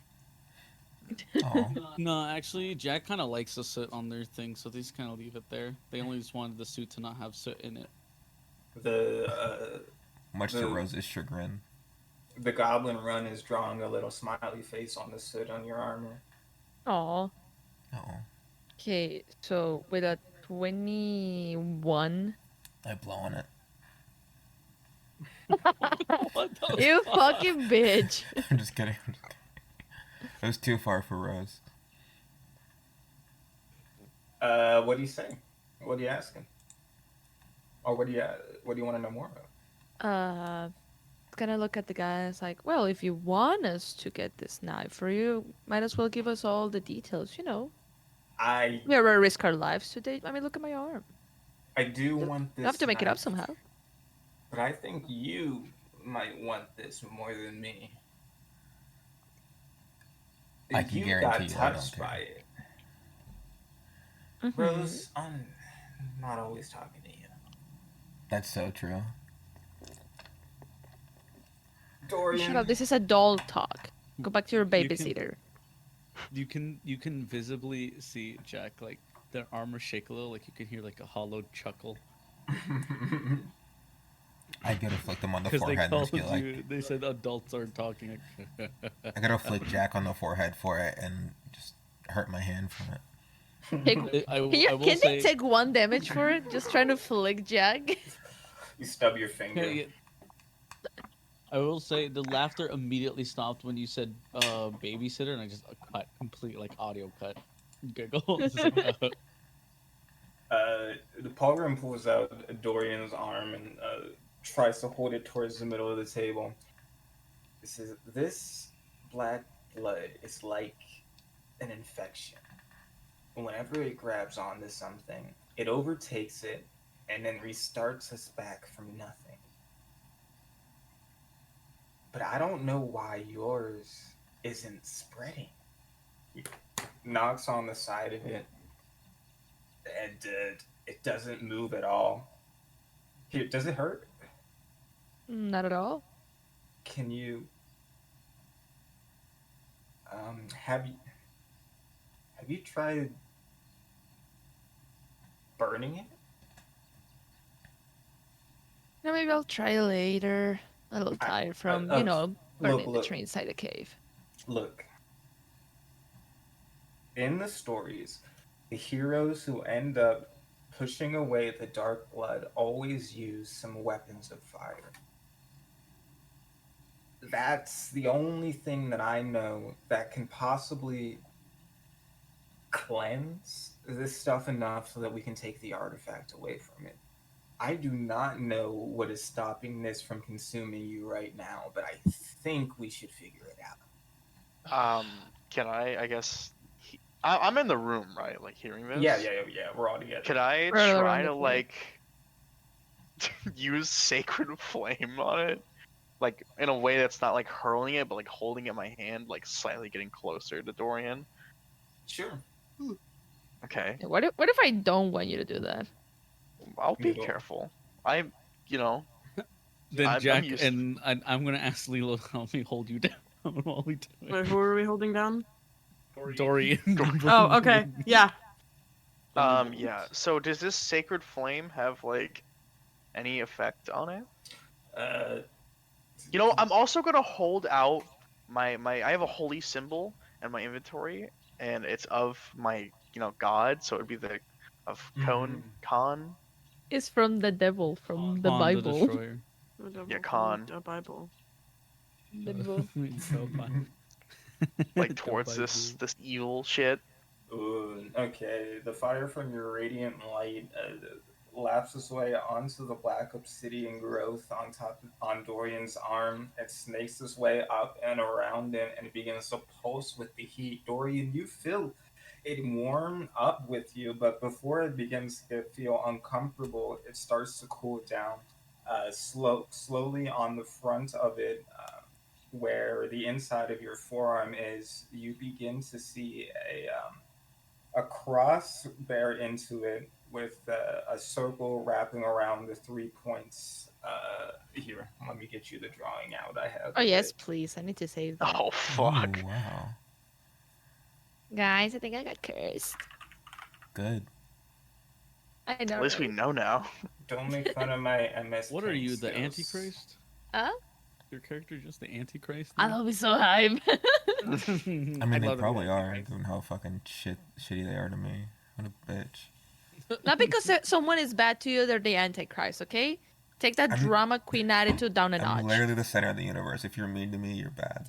Oh, No, actually, Jack kind of likes the soot on their thing, so they just kind of leave it there. They only just wanted the suit to not have soot in it. The much to The- Rose's chagrin. the goblin run is drawing a little smiley face on the soot on your armor. Aw. Oh, Okay, so with a 21. I blow on it. What the You fuck? fucking bitch. I'm just kidding. I'm just kidding. It was too far for Rose. What do you say? What are you asking? Or what do you want to know more about? Gonna look at the guy and it's like, well, if you want us to get this knife for you, might as well give us all the details, you know. I We are gonna risk our lives today. I mean, look at my arm. do want this. You have to make it up knife, somehow. But I think you might want this more than me. I can You guarantee got you I don't touched care. by it. Mhm. Rose, I'm not always talking to you. That's so true. Dorian. Shut up. This is adult talk. Go back to your You can- babysitter. You can visibly see Jack, like, their armor shake a little, like you can hear like a hollow chuckle. I gotta flick them on the Because they forehead and called just be like, you. They said adults aren't talking. I gotta flick Jack on the forehead for it and just hurt my hand from it. Take, I will can say. they take 1 damage for it? Just trying to flick Jack. You stub your finger. Yeah, I will say the laughter immediately stopped when you said babysitter, and I just cut complete like audio cut giggle. Just like, The Palgrim pulls out Dorian's arm and tries to hold it towards the middle of the table. This black blood is like an infection. Whenever it grabs onto something, it overtakes it and then restarts us back from nothing. But I don't know why yours isn't spreading. He knocks on the side of it, and it doesn't move at all. Here, does it hurt? Not at all. Can you have you tried burning it? No, maybe I'll try later. A little tired from, burning the tree inside the cave. Look, in the stories, the heroes who end up pushing away the dark blood always use some weapons of fire. That's the only thing that I know that can possibly cleanse this stuff enough so that we can take the artifact away from it. I do not know what is stopping this from consuming you right now, but I think we should figure it out. Can I guess... I'm in the room, right? Like, hearing this? Yeah, we're all together. Can I We're all try around to, the corner. like, use Sacred Flame on it? Like, in a way that's not, like, hurling it, but, like, holding it in my hand, like, slightly getting closer to Dorian? Sure. Okay. What if I don't want you to do that? I'll be Cool. careful. then I'm Jack used- and I'm gonna ask Lilo to help me hold you down while we do it. Wait, who are we holding down? Dorian. Oh, okay. Yeah. Yeah. So does this Sacred Flame have, like, any effect on it? I'm also gonna hold out my I have a holy symbol in my inventory, and it's of my, god, so it'd be the of Khan. It's from the devil, from the Khan Bible. Destroyer. Yeah, Khan. A Bible. Bible. So fun. Like, The towards Bible. this evil shit. Ooh, okay, the fire from your radiant light laughs its way onto the black obsidian growth on Dorian's arm. It snakes its way up and around it, and it begins to pulse with the heat. Dorian, you feel it warm up with you, but before it begins to feel uncomfortable, it starts to cool down. Slowly on the front of it, where the inside of your forearm is, you begin to see a cross bear into it with a circle wrapping around the 3 points. Here, let me get you the drawing out. I have. Oh yes, please. I need to save that. Oh, fuck. Oh, wow. Guys, I think I got cursed. Good. I know. At least we right? know now. Don't make fun of my MS. What are Paint you, the skills. Antichrist? Huh? Your character just the Antichrist? I'll be so hype. I mean, I'd they love to be probably the are, Antichrist. given how fucking shitty they are to me. What a bitch. Not because someone is bad to you, they're the Antichrist, okay? Take that I'm- drama queen attitude down a I'm notch. literally the center of the universe. If you're mean to me, you're bad.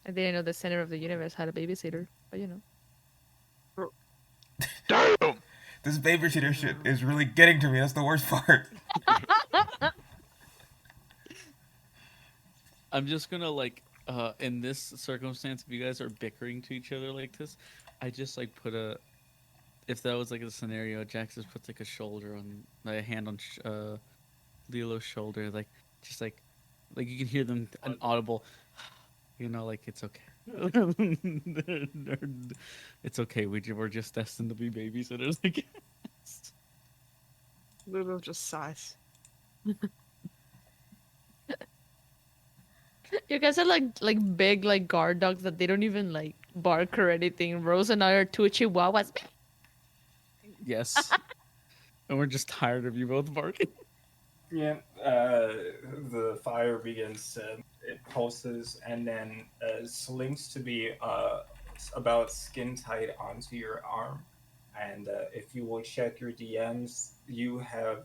I didn't know the center of the universe had a babysitter, but you know. Damn! This babysitter shit is really getting to me. That's the worst part. I'm just gonna in this circumstance, if you guys are bickering to each other like this, I just put if that was like a scenario, Jax just puts a shoulder on, a hand on Lilo's shoulder, just like you can hear them an audible, it's okay. It's okay. We're just destined to be babysitters, I guess. Lulu just sighs. You guys are like big guard dogs that they don't even bark or anything. Rose and I are two chihuahuas. Yes. And we're just tired of you both barking. Yeah, the fire begins to, it pulses and then slinks to be about skin tight onto your arm. And if you will check your DMs, you have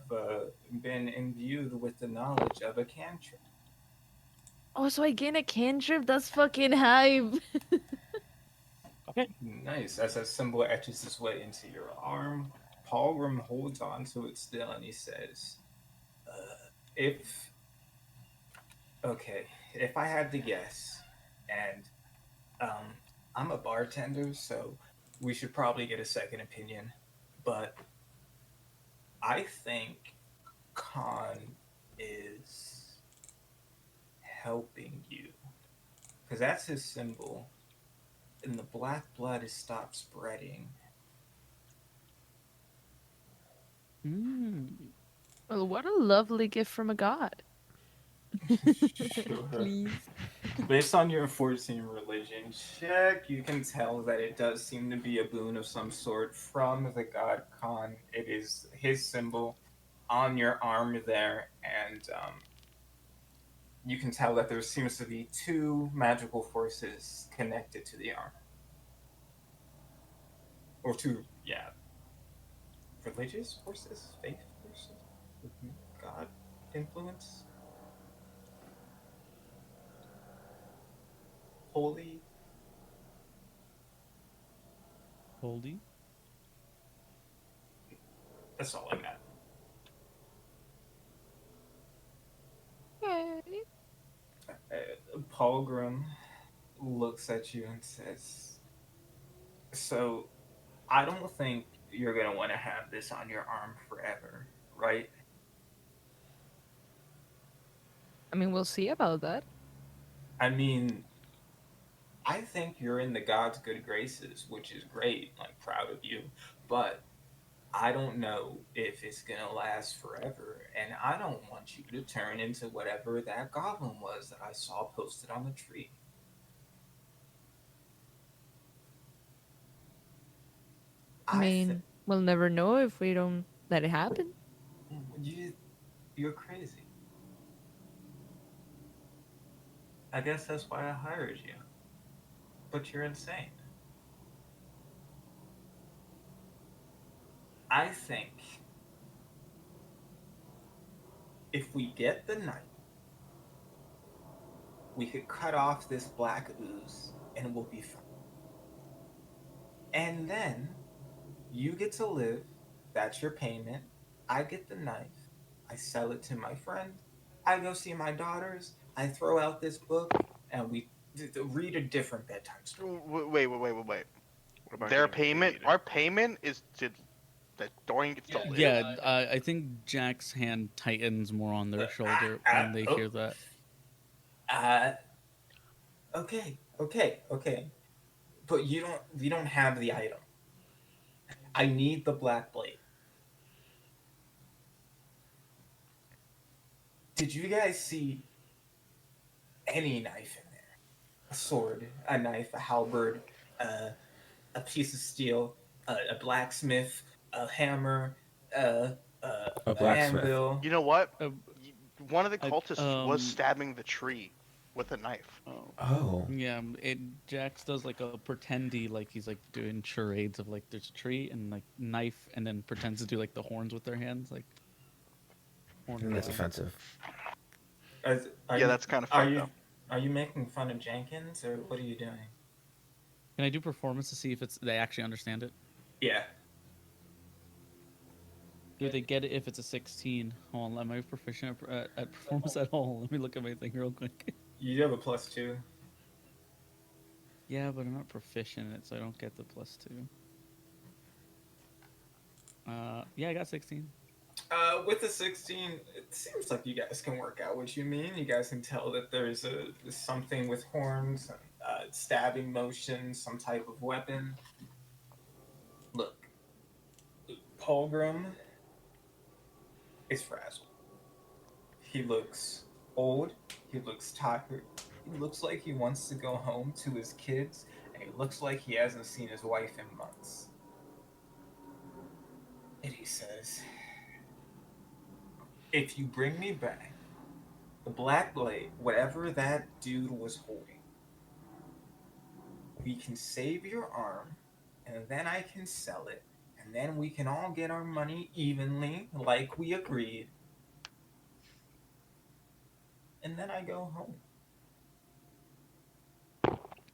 been imbued with the knowledge of a cantrip. Oh, so I gain a cantrip? That's fucking hype. Okay. Nice. As that symbol etches its way into your arm, Palgrim holds on to it still and he says, if, okay, if I had to guess, and I'm a bartender, so we should probably get a second opinion, but I think Khan is helping you because that's his symbol, and the black blood has stopped spreading. Well, what a lovely gift from a god. Sure. Please. Based on your 14 religion check, you can tell that it does seem to be a boon of some sort from the god Khan. It is his symbol on your arm there, and you can tell that there seems to be two magical forces connected to the arm. Or two, yeah, religious forces? Faith forces? God influence? Holy? Holdy. That's all I got. Okay. Palgrim looks at you and says, so I don't think you're going to want to have this on your arm forever, right? I mean, we'll see about that. I mean, I think you're in the God's good graces, which is great. I'm proud of you. But I don't know if it's going to last forever. And I don't want you to turn into whatever that goblin was that I saw posted on the tree. I mean, we'll never know if we don't let it happen. You're crazy. I guess that's why I hired you. But you're insane. I think if we get the knife, we could cut off this black ooze and we'll be fine. And then you get to live. That's your payment. I get the knife. I sell it to my friend. I go see my daughters. I throw out this book and we read a different bedtime story. Wait. What about Their getting payment, paid? our payment is to that Dorian gets to live. Yeah, I think Jack's hand tightens more on their shoulder when they hear that. Okay. But you don't have the item. I need the black blade. Did you guys see any knife in there? A sword, a knife, a halberd, a piece of steel, a blacksmith, a hammer, A a blacksmith. anvil. You know what? Uh, One of the cultists was um, stabbing the tree with a knife. Oh. Yeah, Jax does like a pretendy, like he's like doing charades of like there's a tree and like knife, and then pretends to do like the horns with their hands, like. I think that's offensive. That's kind of fucked up. Are you making fun of Jenkins or what are you doing? Can I do performance to see if they actually understand it? Yeah. Do they get it if it's a 16? Hold on, am I proficient at performance at all? Let me look at my thing real quick. You have a +2. Yeah, but I'm not proficient in it, so I don't get the +2. Yeah, I got 16. With the 16, it seems like you guys can work out what you mean. You guys can tell that there's something with horns, stabbing motion, some type of weapon. Look, Palgrim is frazzled. He looks old. He looks tired. He looks like he wants to go home to his kids, and he looks like he hasn't seen his wife in months. And he says, if you bring me back the black blade, whatever that dude was holding, we can save your arm, and then I can sell it, and then we can all get our money evenly, like we agreed, and then I go home.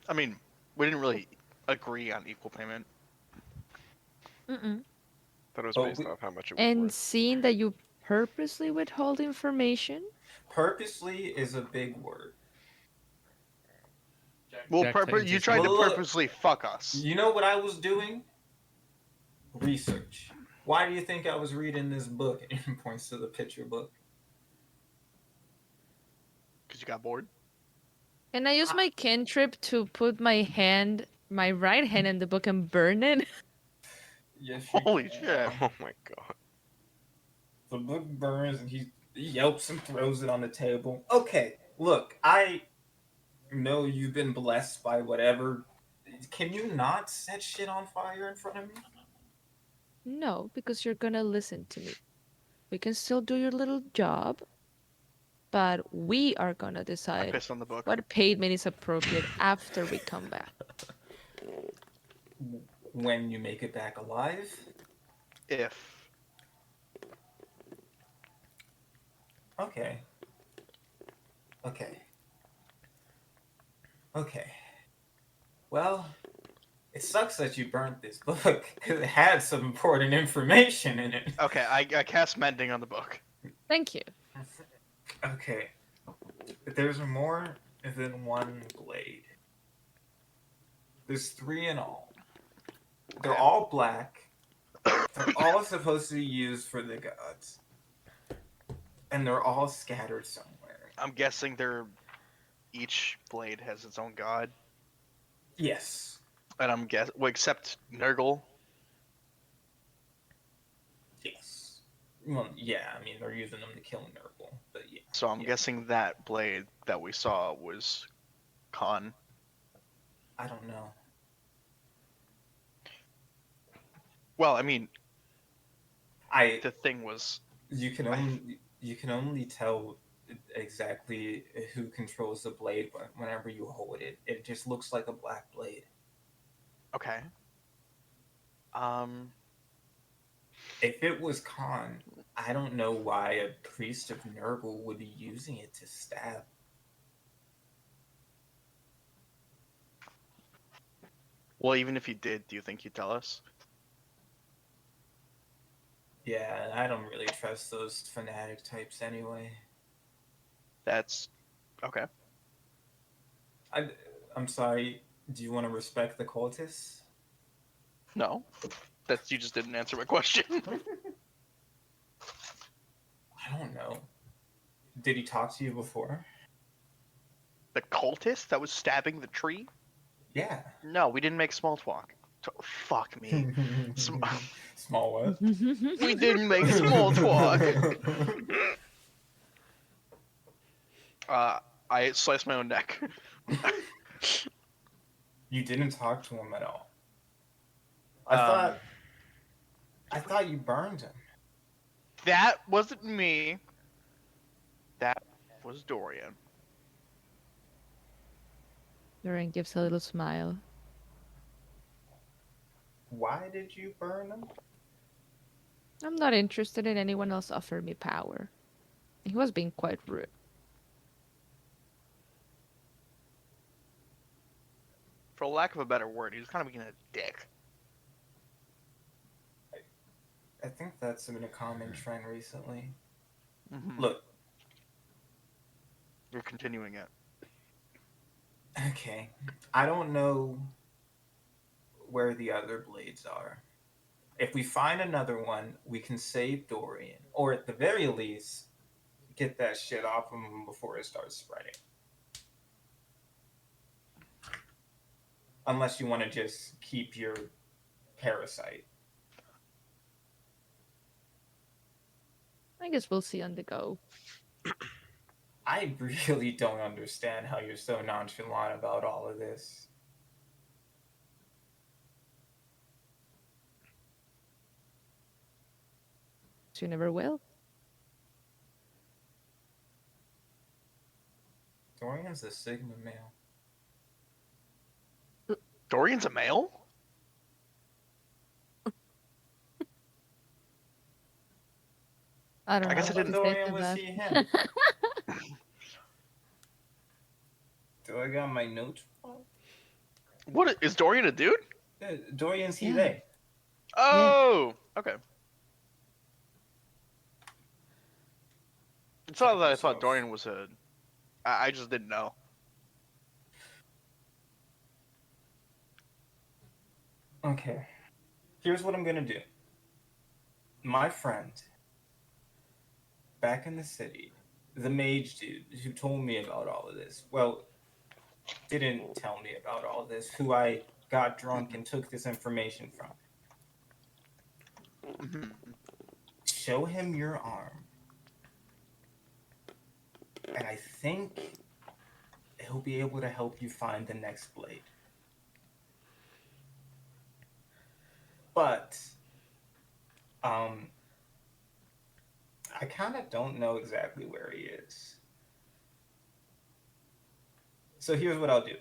I mean, we didn't really agree on equal payment. Mm-mm. That was But based we off how much it was And worth. seeing that you purposely withhold information, purposely is a big word. Well, Jack tightens you his tried to Well, look. purposely fuck us. You know what I was doing? Research. Why do you think I was reading this book? And he points to the picture book. Because you got bored? can I use my cantrip to put my right hand in the book and burn it? Yes, you Holy can. shit. Oh my god. The book burns and he yelps and throws it on the table. Okay, look, I know you've been blessed by whatever. Can you not set shit on fire in front of me? No, because you're gonna listen to me. We can still do your little job, but we are gonna I decide pissed on the book. what payment is appropriate after we come back. When you make it back alive? If. Okay. Okay. Okay. Well, it sucks that you burnt this book because it had some important information in it. Okay, I cast mending on the book. Thank you. Okay. There's more than one blade. There's 3 in all. They're Okay. all black. They're all supposed to be used for the gods. And they're all scattered somewhere. I'm guessing each blade has its own god. Yes. And well, except Nurgle. Yes. Well, yeah, I mean, they're using them to kill Nurgle, but yeah. So I'm Yeah. guessing that blade that we saw was Khan. I don't know. Well, I mean, I the thing was. you can only tell exactly who controls the blade whenever you hold it. It just looks like a black blade. Okay. If it was Khan, I don't know why a priest of Nurgle would be using it to stab. Well, even if you did, do you think you'd tell us? Yeah, I don't really trust those fanatic types anyway. That's okay. I'm sorry. Do you want to respect the cultists? No, you just didn't answer my question. I don't know. Did he talk to you before? The cultist that was stabbing the tree? Yeah. No, we didn't make small talk. Fuck me. Small what? We didn't make small talk. I sliced my own neck. You didn't talk to him at all. Um, I thought you burned him. That wasn't me. That was Dorian. Dorian gives a little smile. Why did you burn him? I'm not interested in anyone else offering me power. He was being quite rude. For lack of a better word, he was kind of being a dick. I think that's been a common trend recently. Mm-hmm. Look. We're continuing it. Okay. I don't know where the other blades are. If we find another one, we can save Dorian. Or at the very least, get that shit off of him before it starts spreading. Unless you want to just keep your parasite. I guess we'll see on the go. I really don't understand how you're so nonchalant about all of this. So you never will. Dorian's a Sigma male. Dorian's a male? I don't I know. guess I what didn't- to say Dorian to was that. he him? Do I got my notes wrong? What is Dorian a dude? Dorian's he Yeah. they. Oh, okay. It's not that I thought yourself. Dorian was a. I just didn't know. Okay. Here's what I'm gonna do. My friend, back in the city, the mage dude who told me about all of this, well, didn't tell me about all this, who I got drunk and took this information from. Mhm. Show him your arm. And I think he'll be able to help you find the next blade. But, I kind of don't know exactly where he is. So here's what I'll do.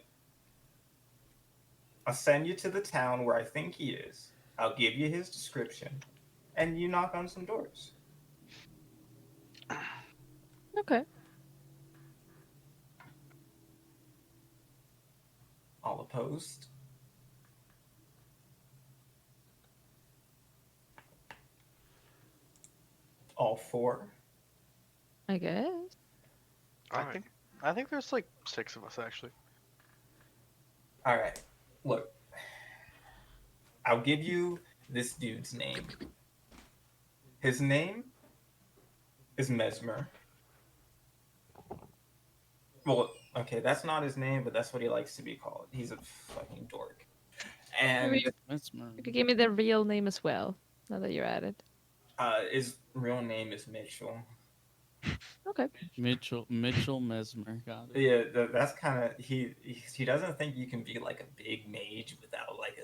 I'll send you to the town where I think he is. I'll give you his description. And you knock on some doors. Okay. All opposed? All four? I guess. Alright. I think there's like 6 of us actually. All right. Look, I'll give you this dude's name. His name is Mesmer. Well, okay, that's not his name, but that's what he likes to be called. He's a fucking dork. And Maybe Mesmer. you could give me the real name as well, now that you're at it. his real name is Mitchell. Okay. Mitchell Mesmer. Got it. Yeah, that's kind of he doesn't think you can be like a big mage without like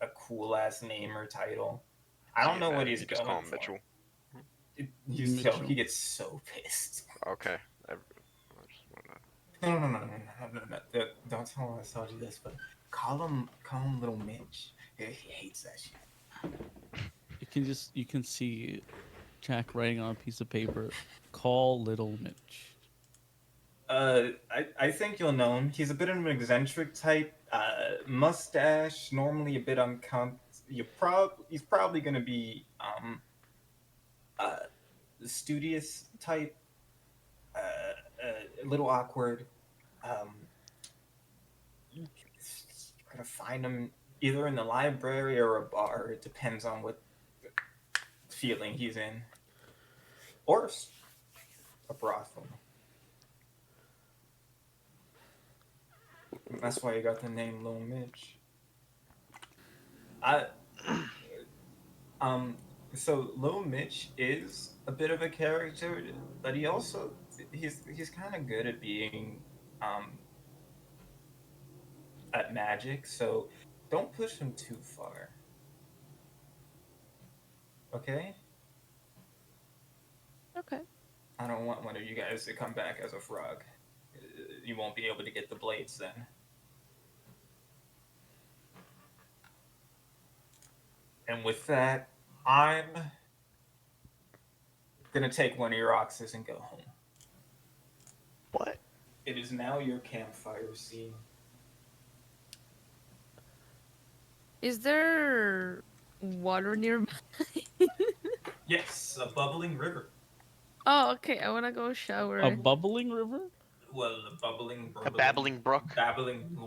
a cool ass name or title. I don't know what he's You just going call him for. Mitchell. Mitchell. He gets so pissed. Okay. I just wanna- No. Don't tell him I told you this, but call him Little Mitch. He hates that shit. You can see Jack writing on a piece of paper, "Call Little Mitch." I think you'll know him. He's a bit of an eccentric type. Mustache, normally a bit uncouth. He's probably gonna be studious type. A little awkward. You're gonna find him either in the library or a bar. It depends on what feeling he's in, or a brothel. That's why you got the name Lil Mitch. So Lil Mitch is a bit of a character, but he's kind of good at being at magic. So don't push him too far. Okay? Okay. I don't want one of you guys to come back as a frog. You won't be able to get the blades then. And with that, I'm gonna take one of your oxes and go home. What? It is now your campfire scene. Is there water nearby? Yes, a bubbling river. Oh, okay. I want to go shower. A bubbling river? Well, a bubbling, A babbling brook. babbling.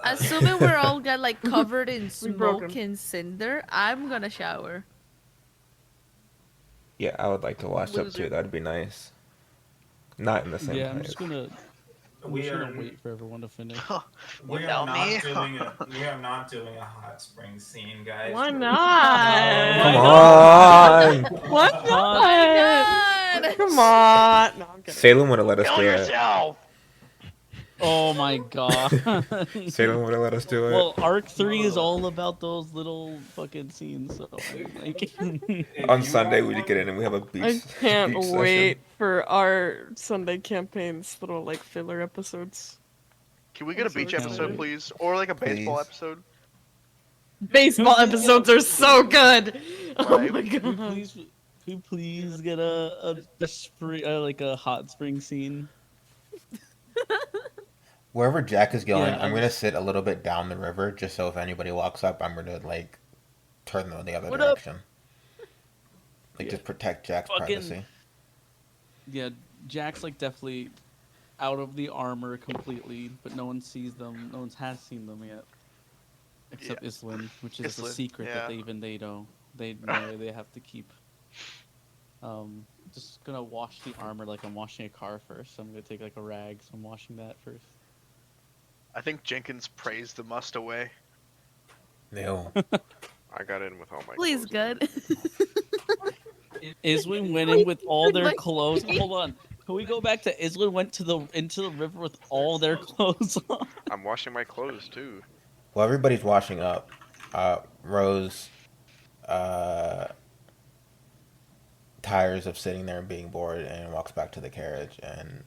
Assuming we're all got like covered in We broke smoke him. and cinder, I'm gonna shower. Yeah, I would like to watch up Loser. too. That'd be nice. Not in the same Yeah, I'm place. just gonna wait for everyone to finish. We are Without not me? we are not doing a hot spring scene, guys. Why Come not? on! What? Oh my god! Come on. No, I'm kidding. Salem would have let us Kill do it. yourself! Oh my god. Salem would have let us do it. Well, Arc 3 is all about those little fucking scenes, so like On Sunday, we get in and we have a beach. I can't beach wait Session. for our Sunday campaign's little like filler episodes. Can we get a I'm so beach excited. episode, please? Or like a baseball Please. episode? Baseball episodes are so good. Oh Right. my Could god. we please get a spring like a hot spring scene? Wherever Jack is going, Yeah, I'm gonna sit a little bit down the river, just so if anybody walks up, I'm gonna like turn them the other What up? direction. Like Yeah. just protect Jack's Fucking- privacy. Yeah, Jack's like definitely out of the armor completely, but no one sees them. No one has seen them yet, except Islin, which is a Islin, secret yeah. that they know they have to keep. Just gonna wash the armor like I'm washing a car first. So I'm gonna take like a rag, so I'm washing that first. I think Jenkins praised the must away. No. I got in with all my. Please, clothes on. good. Islin went in with all their Like- clothes. Hold on. Can we go back to Islin went into the river with all their clothes on? I'm washing my clothes too. Well, everybody's washing up. Rose tires of sitting there and being bored and walks back to the carriage and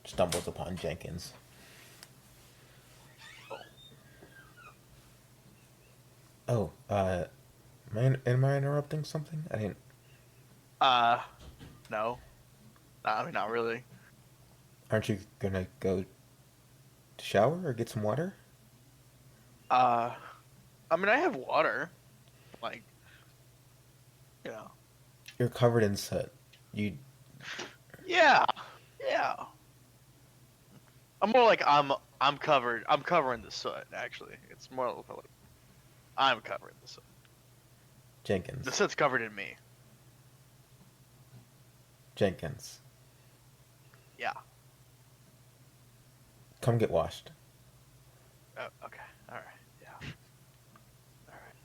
stumbles upon Jenkins. Oh, am I interrupting something? I didn't. No. I mean, not really. Aren't you gonna go to shower or get some water? I mean, I have water. Like, you know. You're covered in soot. You. Yeah. I'm more like I'm covered. I'm covering the soot. Actually, it's more like I'm covering the soot. Jenkins. The soot's covered in me. Jenkins. Yeah. Come get washed. Oh, okay. All right. Yeah. All right.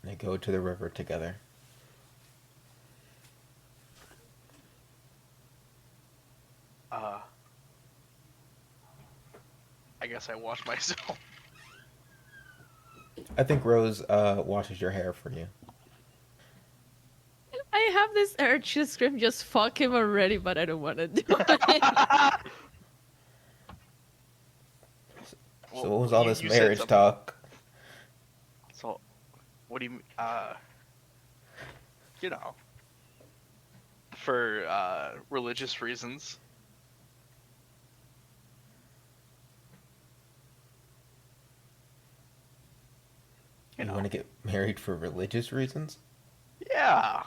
They go to the river together. I guess I wash myself. I think Rose washes your hair for you. I have this urge to scream, just fuck him already, but I don't want to do it. So what was all this you said marriage something. talk? So, what do you mean? You know, for religious reasons. You know. want to get married for religious reasons? Yeah.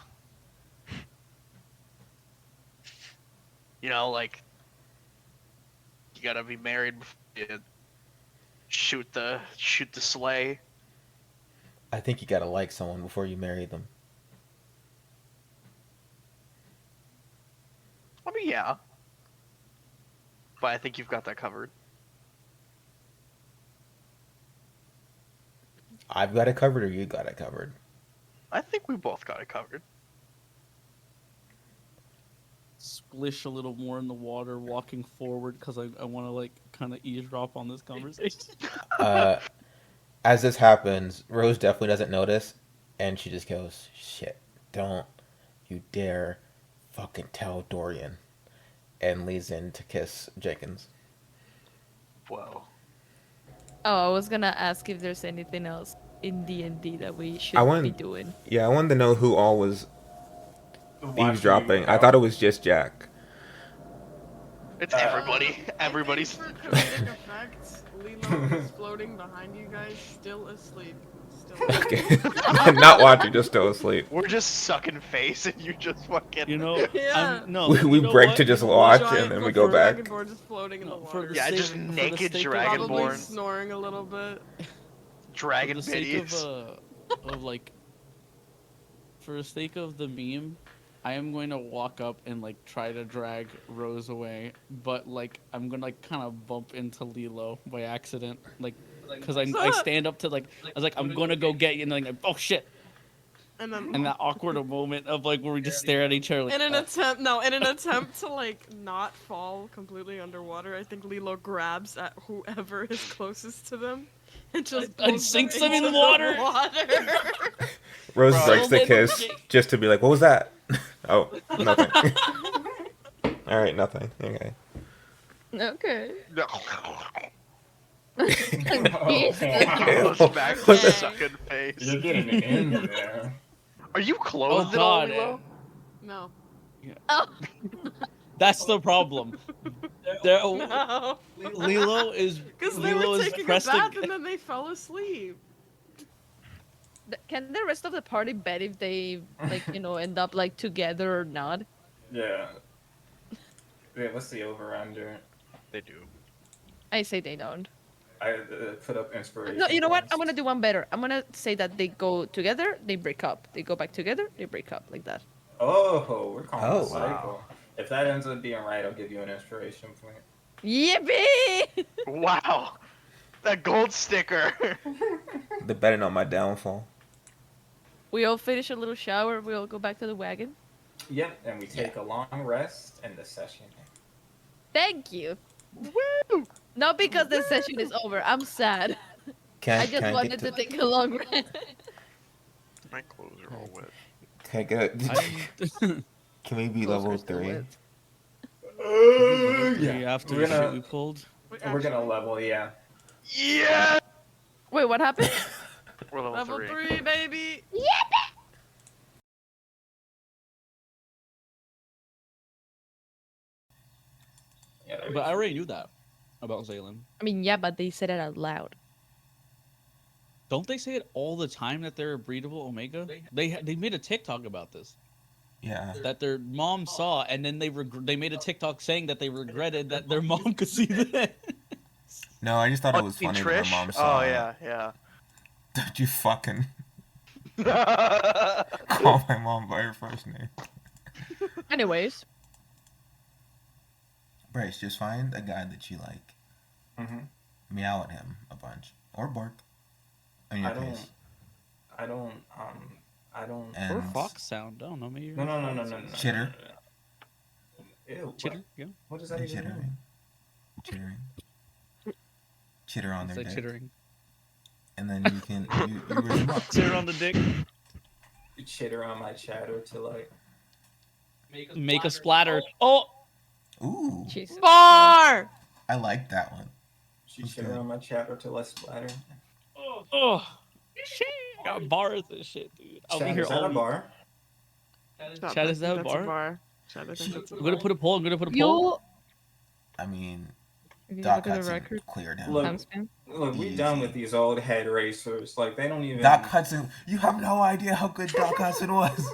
You know, like you gotta be married before you shoot the sleigh. I think you gotta like someone before you marry them. I mean, yeah. But I think you've got that covered. I've got it covered or you got it covered? I think we both got it covered. Splish a little more in the water, walking forward because I want to like kind of eavesdrop on this conversation. As this happens, Rose definitely doesn't notice, and she just goes, "Shit, don't you dare fucking tell Dorian," and leads in to kiss Jenkins. Whoa. Oh, I was gonna ask if there's anything else in D&D that we should I be wanted- doing. Yeah, I wanted to know who all was Watching eavesdropping. you I thought it was just Jack. It's everybody. Everybody's. For dramatic effects, Lilo is floating behind you guys, still asleep. Still Okay. Not watching, just still asleep. We're just sucking face, and you just fucking. You know, Yeah. no. We you know break what? to just You know watch, what? Giant and then we go back. dragonborn just floating in the No, for water. the Yeah, sake- just for the naked sake of- dragonborn. Probably snoring a little bit. Dragon For the sake biddies. of like, for the sake of the meme, I am going to walk up and like try to drag Rose away, but like I'm gonna like kind of bump into Lilo by accident, like because I stand up to like I was like I'm gonna go get you, and then like oh shit, And then And that awkward moment of like where we just stare at each other. Like, in an attempt to like not fall completely underwater, I think Lilo grabs at whoever is closest to them and just And pulls sinks them in into the water. Rose Bro. breaks the So kiss then- just to be like, what was that? Oh, nothing. All right, nothing. Okay. Okay. No. Oh, Smack Okay. the sucking face. You're getting in there. Are you Oh clothed at all, god. Lilo? No. Oh. That's the problem. There, No. Lilo is Because they Lilo were is taking a pressed bath ag- and then they fell asleep. Can the rest of the party bet if they like end up like together or not? Yeah. Yeah, what's the over-under? They do. I say they don't. I put up inspiration. No, you know what? points. I'm gonna do one better. I'm gonna say that they go together, they break up. They go back together, they break up, like that. Oh, we're calling Oh, a cycle. wow. If that ends up being right, I'll give you an inspiration point. Yippee! Wow. That gold sticker. The betting on my downfall. We all finish a little shower. We all go back to the wagon. Yep, and we take a long rest, and the session ends. Thank you. Woo! Not because the session is over. I'm sad. I just wanted to take a long rest. My clothes are all wet. Can I get I'm- Can we be level 3? Yeah, after we're the shit gonna, we pulled. we're gonna level, yeah. Yeah! Wait, what happened? We're level, Level 3. 3, baby. Yeah, there we But I go. already knew that about Zaylen. I mean, yeah, but they said it out loud. Don't they say it all the time that they're a breedable Omega? They made a TikTok about this. Yeah. That their mom saw, and then they made a TikTok saying that they regretted that their mom could see that. No, I just thought it was you mean funny that her Trish? mom saw Oh, it. yeah, yeah. Don't you fucking call my mom by her first name. Anyways, Bryce, just find a guy that you like. Mm-hmm. Meow at him a bunch. Or bark. In your I don't. face. I don't. I don't. And Or fox sound. I don't know. Maybe. No, no, no, no, no, no. Chitter. Ew. Chitter. What, Yeah. what does that and even mean? chittering. Chitter on It's their like dick. chittering. And then you can you raise them up. Chitter on the dick. You chitter on my chatter to like. Make a splatter. Oh. Ooh. Jesus. Bar! I like that one. You chitter on my chatter till I splatter. Oh. Shit. I got bars and shit, dude. I'll be Chat, here is that all a week. bar? Chad, is that a That's bar? Chad, I think that's a I'm gonna bar. put a poll. I'm gonna put a poll. I mean, If you Doc look at the Hudson record, cleared him. Look, time span. Look, we Easy. done with these old head racers. Like they don't even. Doc Hudson, you have no idea how good Doc Hudson was.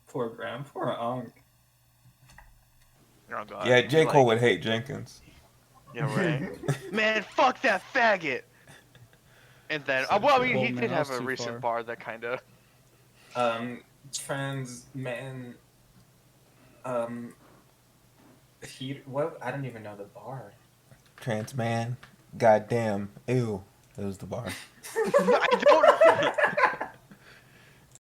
Poor Graham, poor Unc. Oh, God. Yeah, J. Like- Cole would hate Jenkins. Yeah, right. Man, fuck that faggot. And then, well, I mean, he Well, man, did that have was a too recent far. bar that kind of. Trans man. He. What? I don't even know the bar. Trans man. Goddamn. Ew. That was the bar. I don't.